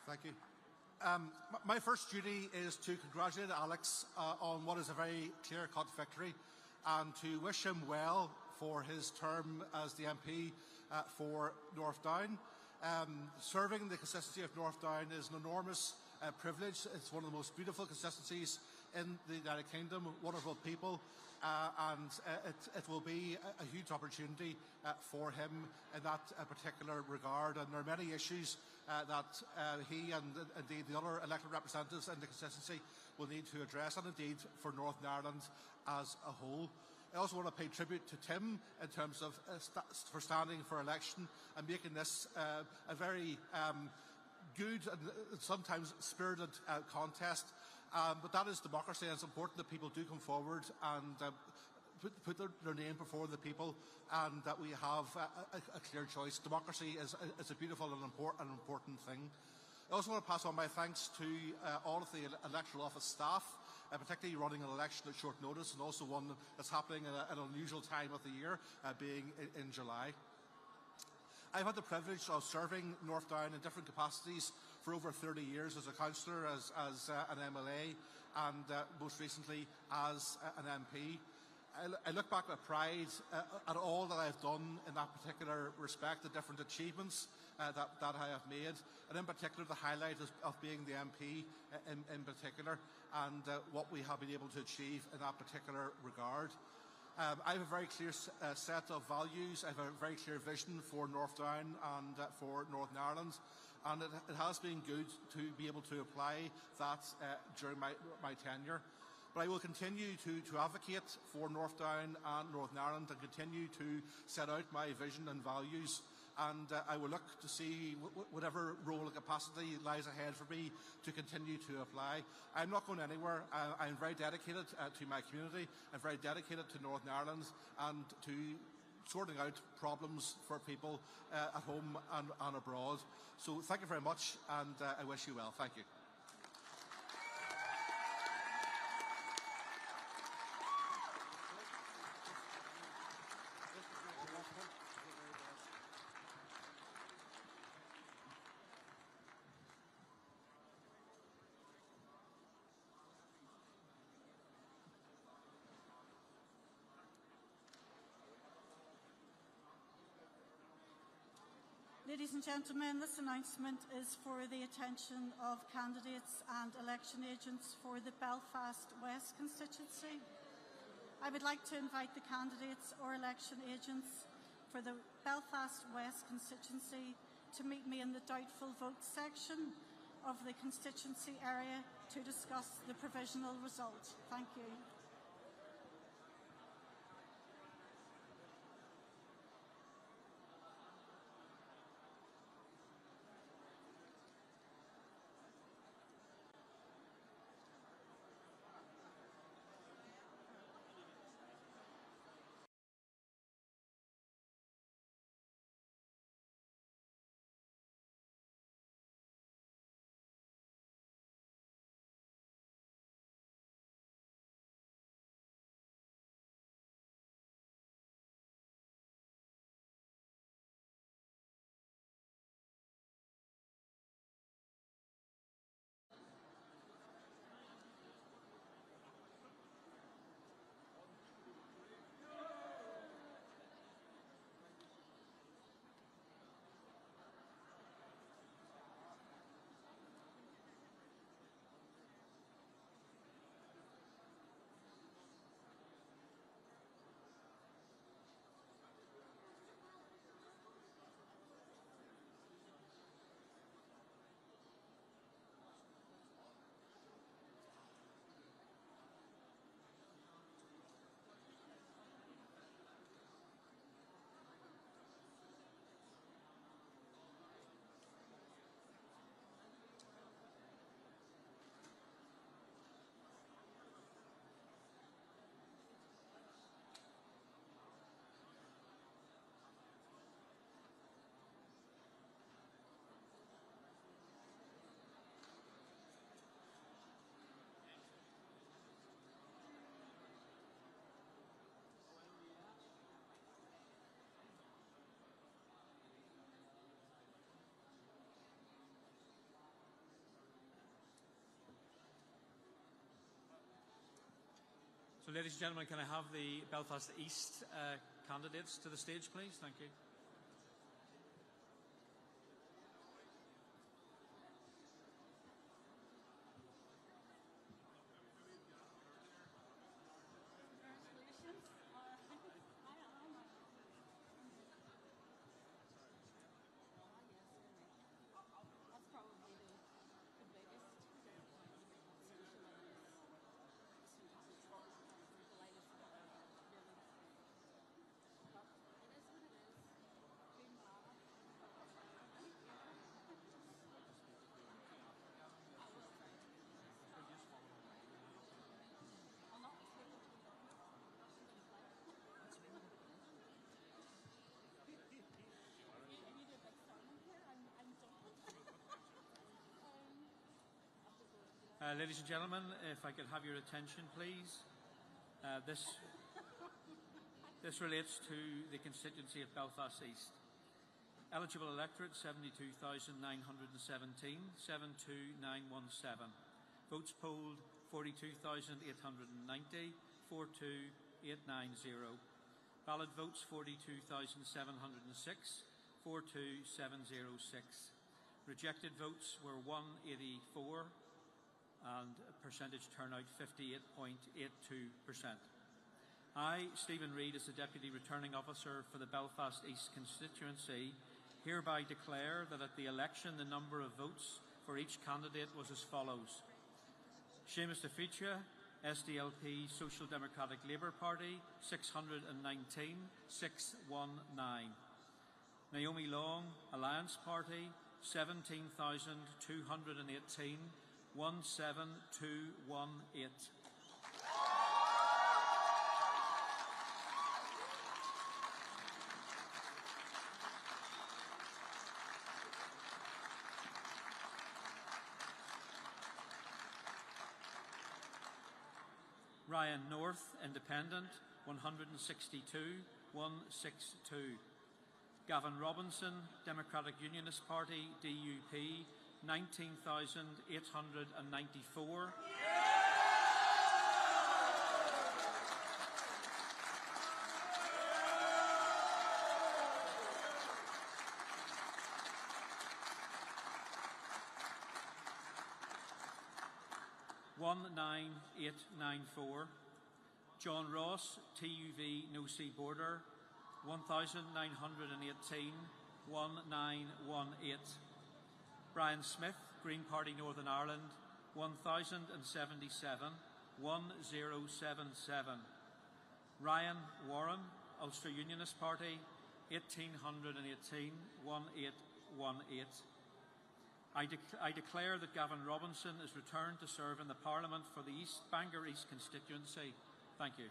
Thank you. My first duty is to congratulate Alex on what is a very clear-cut victory, and to wish him well for his term as the MP for North Down. Serving the constituency of North Down is an enormous privilege. It's one of the most beautiful constituencies in the United Kingdom, wonderful people, it will be a huge opportunity for him in that particular regard. And there are many issues that he and indeed the other elected representatives in the constituency will need to address, and indeed for Northern Ireland as a whole. I also want to pay tribute to Tim in terms of for standing for election and making this a very good and sometimes spirited contest. But that is democracy, and it's important that people do come forward and put their name before the people, and that we have a clear choice. Democracy is a beautiful and important thing. I also want to pass on my thanks to all of the electoral office staff, particularly running an election at short notice, and also one that's happening at an unusual time of the year, being in July. I've had the privilege of serving North Down in different capacities for over 30 years as a councillor, as an MLA, and most recently as an MP. I look back with pride at all that I've done in that particular respect, the different achievements that I have made, and in particular the highlight of being the MP in particular, and what we have been able to achieve in that particular regard. I have a very clear set of values. I have a very clear vision for North Down and for Northern Ireland, and it has been good to be able to apply that during my tenure. But I will continue to advocate for North Down and Northern Ireland, and continue to set out my vision and values. And I will look to see whatever role and capacity lies ahead for me to continue to apply. I'm not going anywhere. I'm very dedicated to my community. I'm very dedicated to Northern Ireland and to sorting out problems for people at home and abroad. So thank you very much, and I wish you well. Thank you.
Ladies and gentlemen, this announcement is for the attention of candidates and election agents for the Belfast West constituency. I would like to invite the candidates or election agents for the Belfast West constituency to meet me in the doubtful vote section of the constituency area to discuss the provisional result. Thank you.
So, ladies and gentlemen, can I have the Belfast East candidates to the stage, please? Thank you. Ladies and gentlemen, if I could have your attention, please. This relates to the constituency of Belfast East. Eligible electorate 72,917, 72917. Votes polled 42,890, 42890. Valid votes 42,706, 42706. Rejected votes were 184 and percentage turnout 58.82%. I, Stephen Reid, as the Deputy Returning Officer for the Belfast East constituency, hereby declare that at the election the number of votes for each candidate was as follows. Seamus de Ficha, SDLP Social Democratic Labour Party, 619, 619. Naomi Long, Alliance Party, 17,218, 17218. Ryan North, Independent, 162, 162. Gavin Robinson, Democratic Unionist Party, DUP, 19,894. (19894). John Ross, TUV No C Border, 1,918, 1918. Brian Smith, Green Party Northern Ireland, 1,077, 1077. Ryan Warren, Ulster Unionist Party, 1,818, 1818. I declare that Gavin Robinson is returned to serve in the Parliament for the Bangor East constituency. Thank you.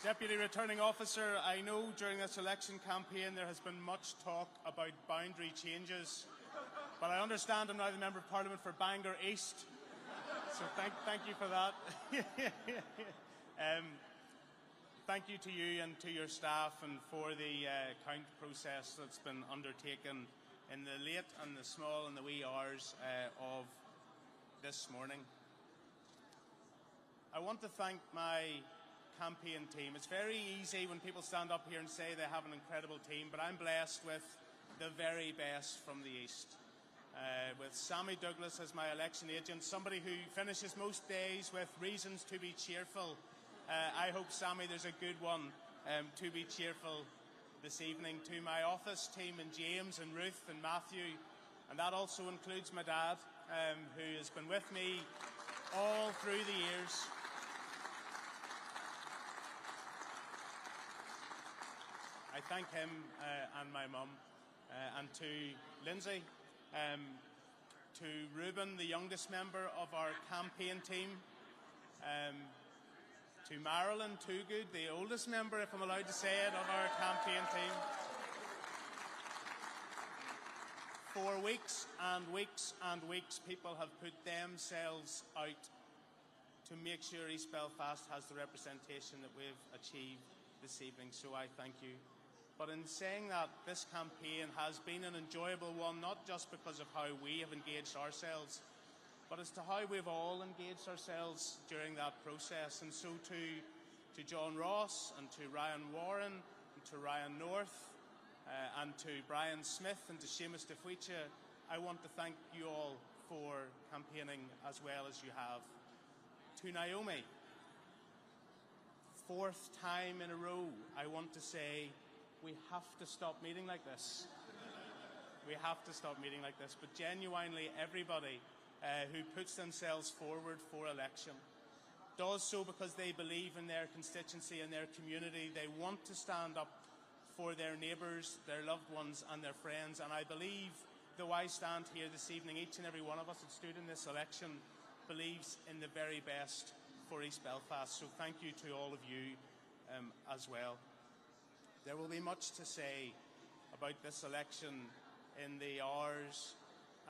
Deputy Returning Officer, I know during this election campaign there has been much talk about boundary changes, but I understand I'm now the Member of Parliament for Bangor East, so thank you for that. Thank you to you and to your staff and for the count process that's been undertaken in the late and the small and the wee hours of this morning. I want to thank my campaign team. It's very easy when people stand up here and say they have an incredible team, but I'm blessed with the very best from the East. With Sammy Douglas as my election agent, somebody who finishes most days with reasons to be cheerful. I hope, Sammy, there's a good one to be cheerful this evening. To my office team and James and Ruth and Matthew, and that also includes my dad, who has been with me all through the years. I thank him and my mum, and to Lindsay, to Ruben, the youngest member of our campaign team, to Marilyn Toogood, the oldest member, if I'm allowed to say it, of our campaign team. For weeks and weeks and weeks, people have put themselves out to make sure East Belfast has the representation that we've achieved this evening, so I thank you. But in saying that, this campaign has been an enjoyable one, not just because of how we have engaged ourselves, but as to how we've all engaged ourselves during that process. And so to John Ross and to Ryan Warren and to Ryan North and to Brian Smith and to Seamus de Ficha, I want to thank you all for campaigning as well as you have. To Naomi, fourth time in a row, I want to say, we have to stop meeting like this. We have to stop meeting like this. But genuinely, everybody who puts themselves forward for election does so because they believe in their constituency and their community. They want to stand up for their neighbours, their loved ones and their friends. And I believe, though I stand here this evening, each and every one of us that stood in this election believes in the very best for East Belfast. So thank you to all of you as well. There will be much to say about this election in the hours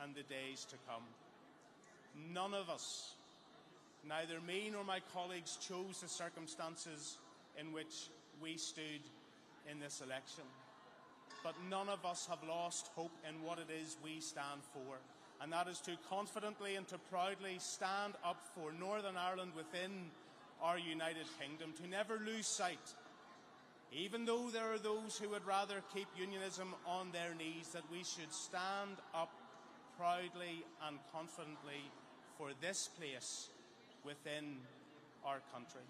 and the days to come. None of us, neither me nor my colleagues, chose the circumstances in which we stood in this election. But none of us have lost hope in what it is we stand for, and that is to confidently and to proudly stand up for Northern Ireland within our United Kingdom, to never lose sight, even though there are those who would rather keep unionism on their knees, that we should stand up proudly and confidently for this place within our country.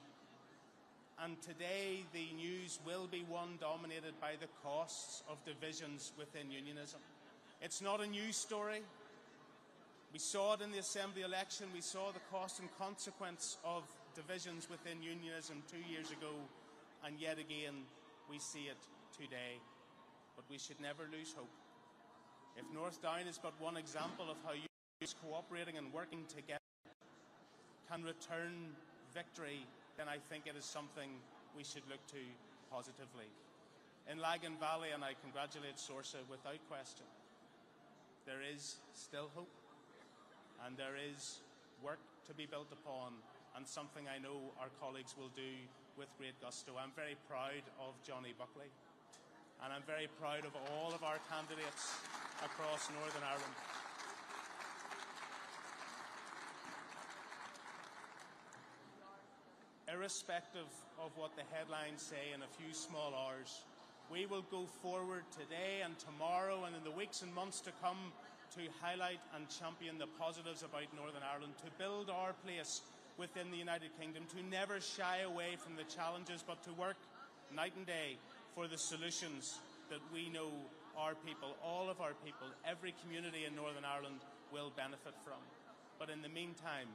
And today the news will be one dominated by the costs of divisions within unionism. It's not a new story. We saw it in the Assembly election. We saw the cost and consequence of divisions within unionism 2 years ago, and yet again we see it today. But we should never lose hope. If North Down is but one example of how unions cooperating and working together can return victory, then I think it is something we should look to positively. In Lagan Valley, and I congratulate Sorsa without question, there is still hope, and there is work to be built upon, and something I know our colleagues will do with great gusto. I'm very proud of Johnny Buckley, and I'm very proud of all of our candidates across Northern Ireland. Irrespective of what the headlines say in a few small hours, we will go forward today and tomorrow and in the weeks and months to come to highlight and champion the positives about Northern Ireland, to build our place within the United Kingdom, to never shy away from the challenges, but to work night and day for the solutions that we know our people, all of our people, every community in Northern Ireland will benefit from. But in the meantime,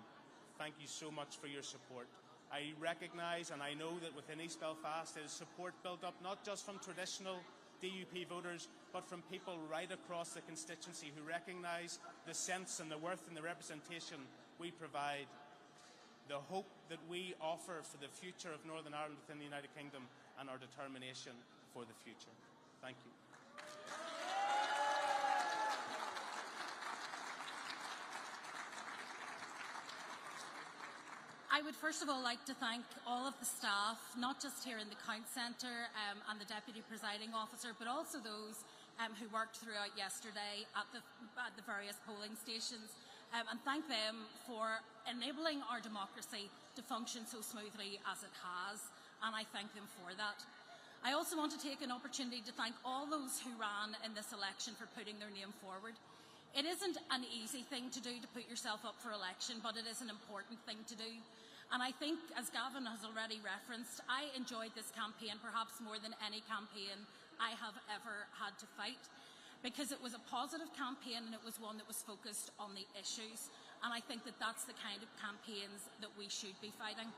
thank you so much for your support. I recognise and I know that within East Belfast there is support built up not just from traditional DUP voters, but from people right across the constituency who recognise the sense and the worth and the representation we provide, the hope that we offer for the future of Northern Ireland within the United Kingdom, and our determination for the future. Thank you.
I would first of all like to thank all of the staff, not just here in the Count Centre and the Deputy Presiding Officer, but also those who worked throughout yesterday at the various polling stations, and thank them for enabling our democracy to function so smoothly as it has, and I thank them for that. I also want to take an opportunity to thank all those who ran in this election for putting their name forward. It isn't an easy thing to do, to put yourself up for election, but it is an important thing to do. And I think, as Gavin has already referenced, I enjoyed this campaign perhaps more than any campaign I have ever had to fight, because it was a positive campaign and it was one that was focused on the issues. And I think that that's the kind of campaigns that we should be fighting.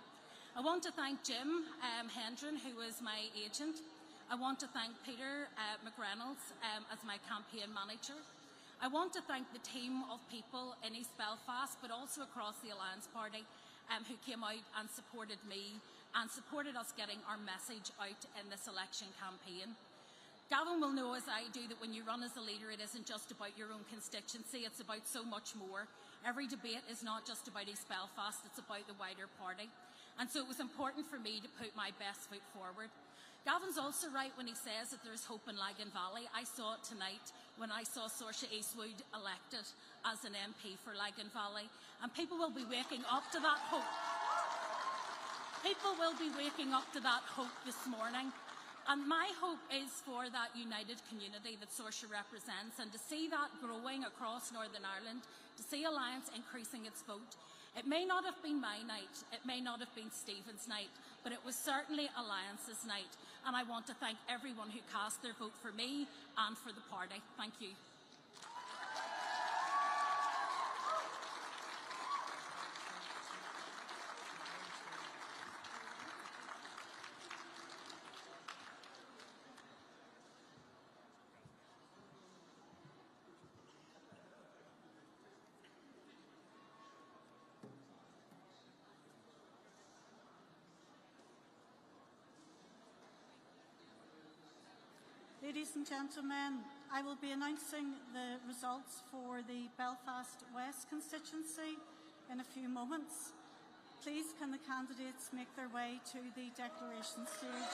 I want to thank Jim Hendren, who was my agent. I want to thank Peter McReynolds as my campaign manager. I want to thank the team of people in East Belfast, but also across the Alliance Party, who came out and supported me and supported us getting our message out in this election campaign. Gavin will know, as I do, that when you run as a leader, it isn't just about your own constituency, it's about so much more. Every debate is not just about East Belfast, it's about the wider party. And so it was important for me to put my best foot forward. Gavin's also right when he says that there is hope in Lagan Valley. I saw it tonight when I saw Saoirse Eastwood elected as an MP for Lagan Valley. And people will be waking up to that hope. People will be waking up to that hope this morning. And my hope is for that united community that Saoirse represents, and to see that growing across Northern Ireland, to see Alliance increasing its vote. It may not have been my night, it may not have been Stephen's night, but it was certainly Alliance's night. And I want to thank everyone who cast their vote for me and for the party. Thank you.
Ladies and gentlemen, I will be announcing the results for the Belfast West constituency in a few moments. Please can the candidates make their way to the declaration stage.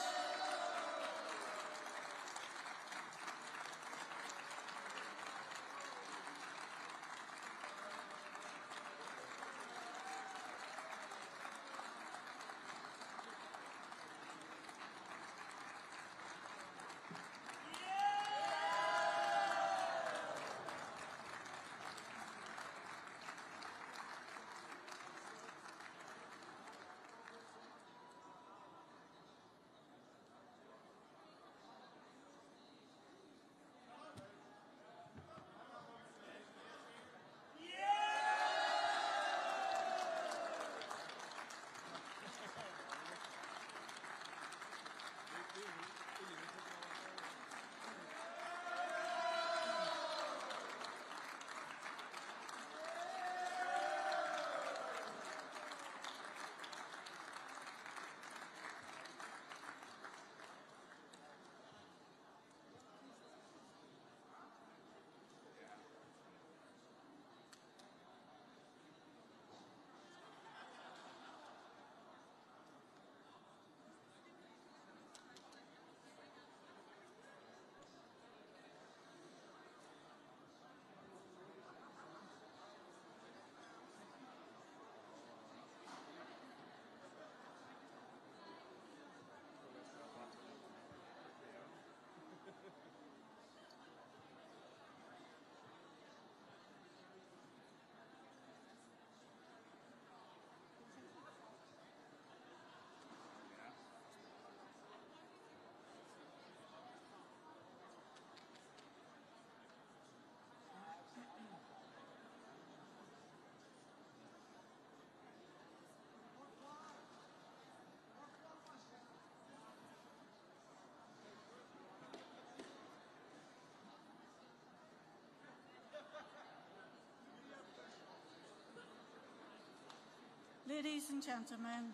Ladies and gentlemen,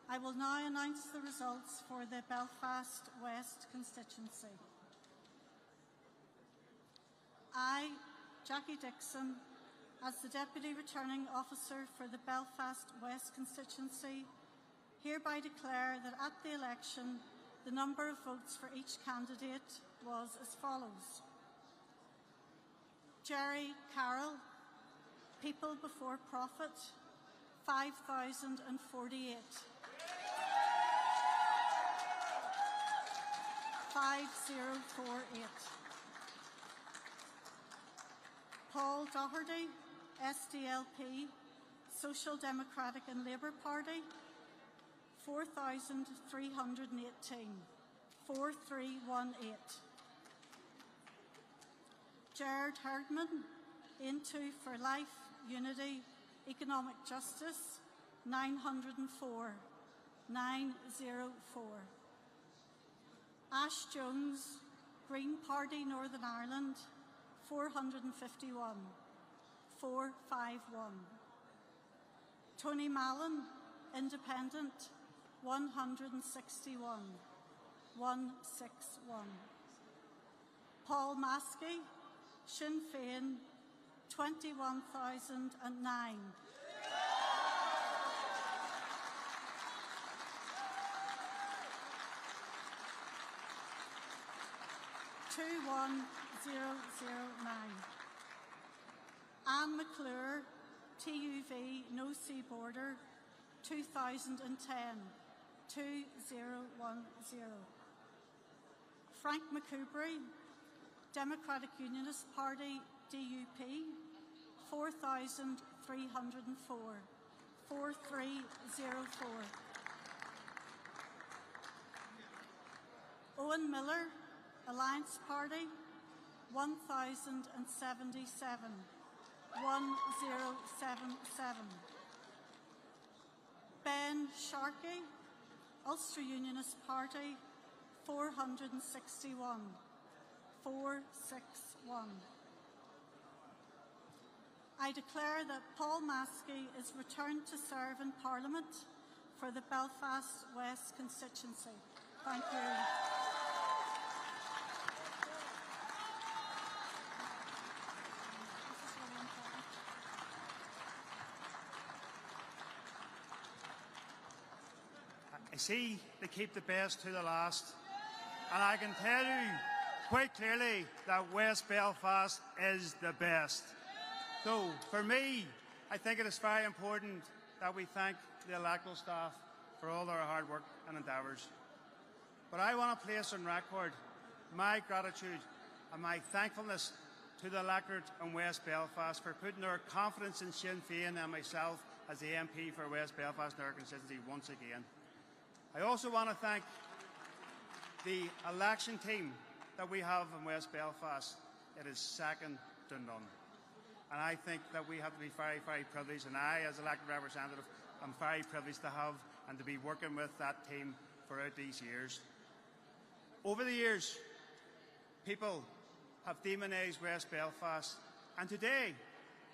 I will now announce the results for the Belfast West constituency. I, Jackie Dixon, as the Deputy Returning Officer for the Belfast West constituency, hereby declare that at the election, the number of votes for each candidate was as follows. Jerry Carroll, People Before Profit, 5,048. 5048. Paul Doherty, SDLP, Social Democratic and Labour Party, 4,318. 4318. Gerard Herdman, Into for Life, Unity, Economic Justice, 904. 904. Ash Jones, Green Party Northern Ireland, 451. 451. Tony Mallon, Independent, 161. 161. Paul Maskey, Sinn Féin, 21,009. 21009. Anne McClure, TUV, No Sea Border, 2010. 2010. Frank McCoubrey, Democratic Unionist Party, DUP, 4,304. 4304. Owen Miller, Alliance Party, 1,077. 1077. Ben Sharkey, Ulster Unionist Party, 461. 461. I declare that Paul Maskey is returned to serve in Parliament for the Belfast West constituency. Thank you.
I see they keep the best to the last. And I can tell you quite clearly that West Belfast is the best. So, for me, I think it is very important that we thank the electoral staff for all their hard work and endeavours. But I want to place on record my gratitude and my thankfulness to the electorate in West Belfast for putting their confidence in Sinn Féin and myself as the MP for West Belfast North constituency once again. I also want to thank the election team that we have in West Belfast. It is second to none. And I think that we have to be very, very privileged, and I, as elected representative, am very privileged to have and to be working with that team throughout these years. Over the years, people have demonised West Belfast, and today,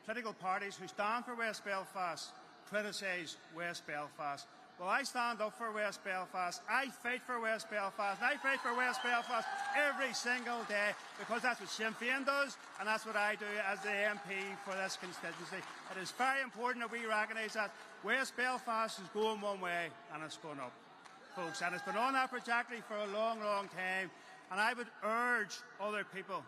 political parties who stand for West Belfast criticise West Belfast. Well, I stand up for West Belfast, I fight for West Belfast, and I fight for West Belfast every single day, because that's what Sinn Féin does, and that's what I do as the MP for this constituency. It is very important that we recognise that West Belfast is going one way, and it's going up, folks, and it's been on that trajectory for a long, long time, and I would urge other people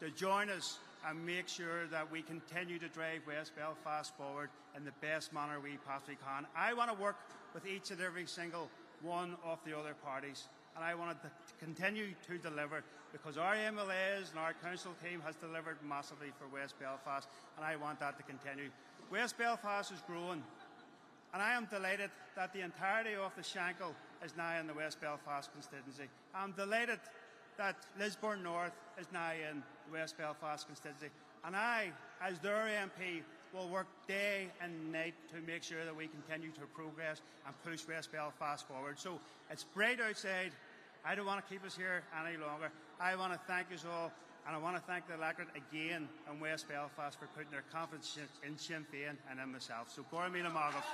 to join us and make sure that we continue to drive West Belfast forward in the best manner we possibly can. I want to work with each and every single one of the other parties, and I want to continue to deliver, because our MLAs and our council team has delivered massively for West Belfast, and I want that to continue. West Belfast is growing, and I am delighted that the entirety of the Shankill is now in the West Belfast constituency. I'm delighted that Lisburn North is now in the West Belfast constituency, and I, as their MP, will work day and night to make sure that we continue to progress and push West Belfast forward. So it's bright outside. I don't want to keep us here any longer. I want to thank you all, and I want to thank the electorate again in West Belfast for putting their confidence in Sinn Féin and in myself. So, Gora Míle Mágat.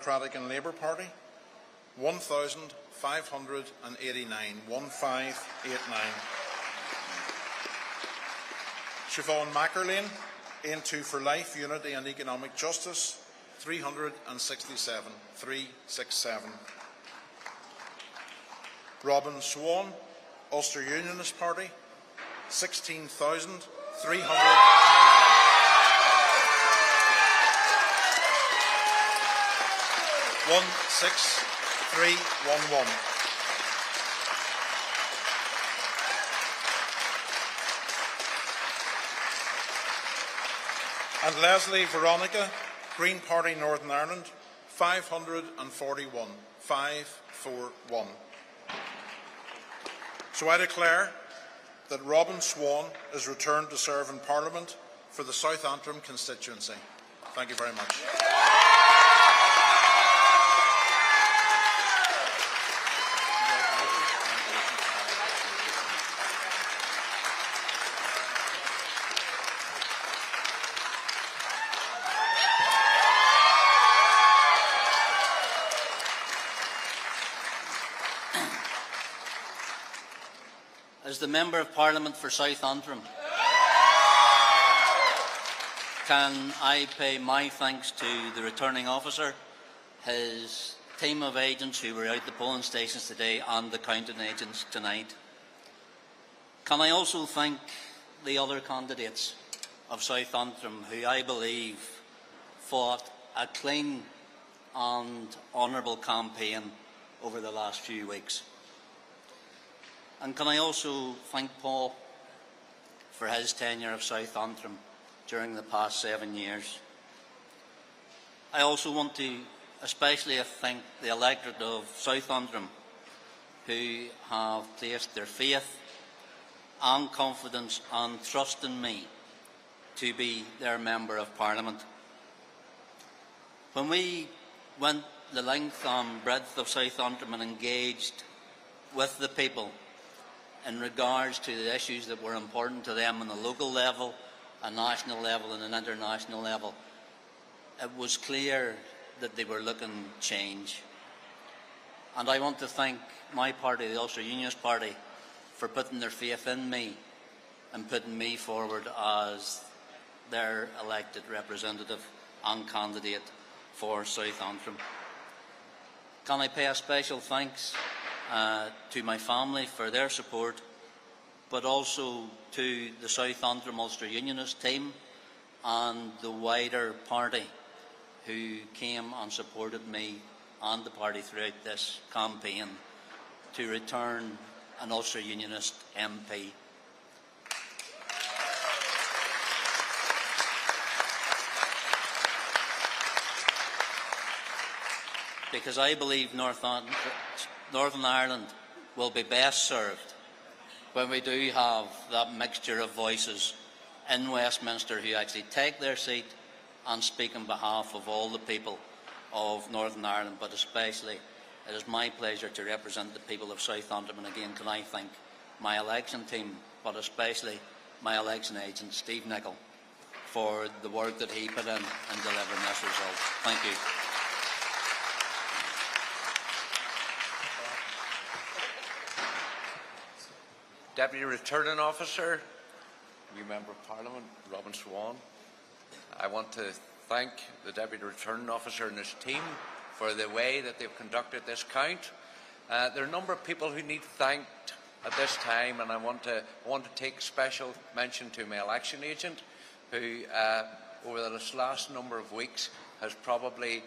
Democratic and Labour Party, 1,589. 1589. Siobhan McErlane, Aon2 for Life, Unity and Economic Justice, 367. 367. Robin Swan, Ulster Unionist Party, 16,300. 16311. And Leslie Veronica, Green Party Northern Ireland, 541. 541. So I declare that Robin Swan is returned to serve in Parliament for the South Antrim constituency. Thank you very much.
As the Member of Parliament for South Antrim, can I pay my thanks to the returning officer, his team of agents who were out the polling stations today and the counting agents tonight. Can I also thank the other candidates of South Antrim who I believe fought a clean and honourable campaign over the last few weeks. And can I also thank Paul for his tenure of South Antrim during the past 7 years. I also want to especially thank the electorate of South Antrim who have placed their faith and confidence and trust in me to be their Member of Parliament. When we went the length and breadth of South Antrim and engaged with the people in regards to the issues that were important to them on the local level, a national level and an international level, it was clear that they were looking change. And I want to thank my party, the Ulster Unionist Party, for putting their faith in me and putting me forward as their elected representative and candidate for South Antrim. Can I pay a special thanks to my family for their support, but also to the South Antrim Ulster Unionist team and the wider party who came and supported me and the party throughout this campaign to return an Ulster Unionist MP. Because I believe Northern Ireland will be best served when we do have that mixture of voices in Westminster who actually take their seat and speak on behalf of all the people of Northern Ireland, but especially it is my pleasure to represent the people of South Antrim. And again, can I thank my election team, but especially my election agent, Steve Nicholl, for the work that he put in delivering this result. Thank you.
Deputy Returning Officer, new Member of Parliament, Robin Swan. I want to thank the Deputy Returning Officer and his team for the way that they've conducted this count. There are a number of people who need thanked at this time, and I want to take special mention to my election agent, who over this last number of weeks has probably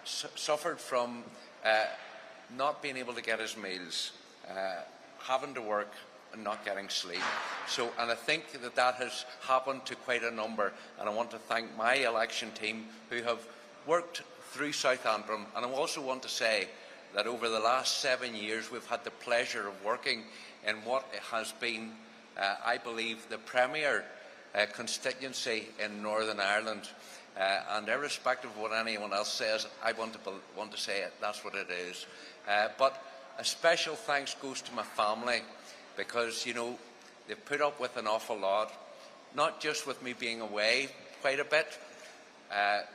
suffered from not being able to get his meals, having to work and not getting sleep. And I think that has happened to quite a number, and I want to thank my election team who have worked through South Antrim. And I also want to say that over the last 7 years we've had the pleasure of working in what has been, I believe, the premier constituency in Northern Ireland. And irrespective of what anyone else says, I want to say it. That's what it is. But a special thanks goes to my family, because, you know, they've put up with an awful lot, not just with me being away quite a bit,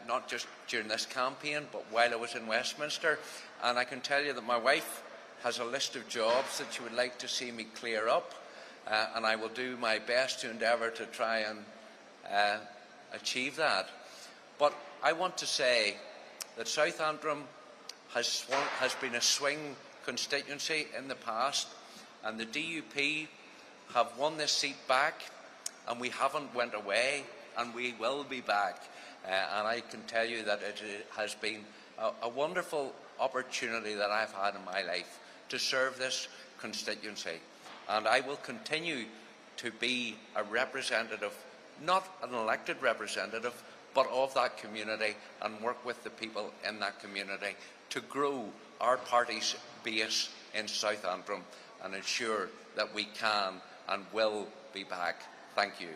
not just during this campaign, but while I was in Westminster. And I can tell you that my wife has a list of jobs that she would like to see me clear up, and I will do my best to endeavour to try and achieve that. But I want to say that South Antrim has been a swing constituency in the past, and the DUP have won this seat back, and we haven't went away, and we will be back. And I can tell you that it has been a wonderful opportunity that I've had in my life to serve this constituency. And I will continue to be a representative, not an elected representative, but of that community, and work with the people in that community to grow our party's base in South Antrim and ensure that we can and will be back. Thank you.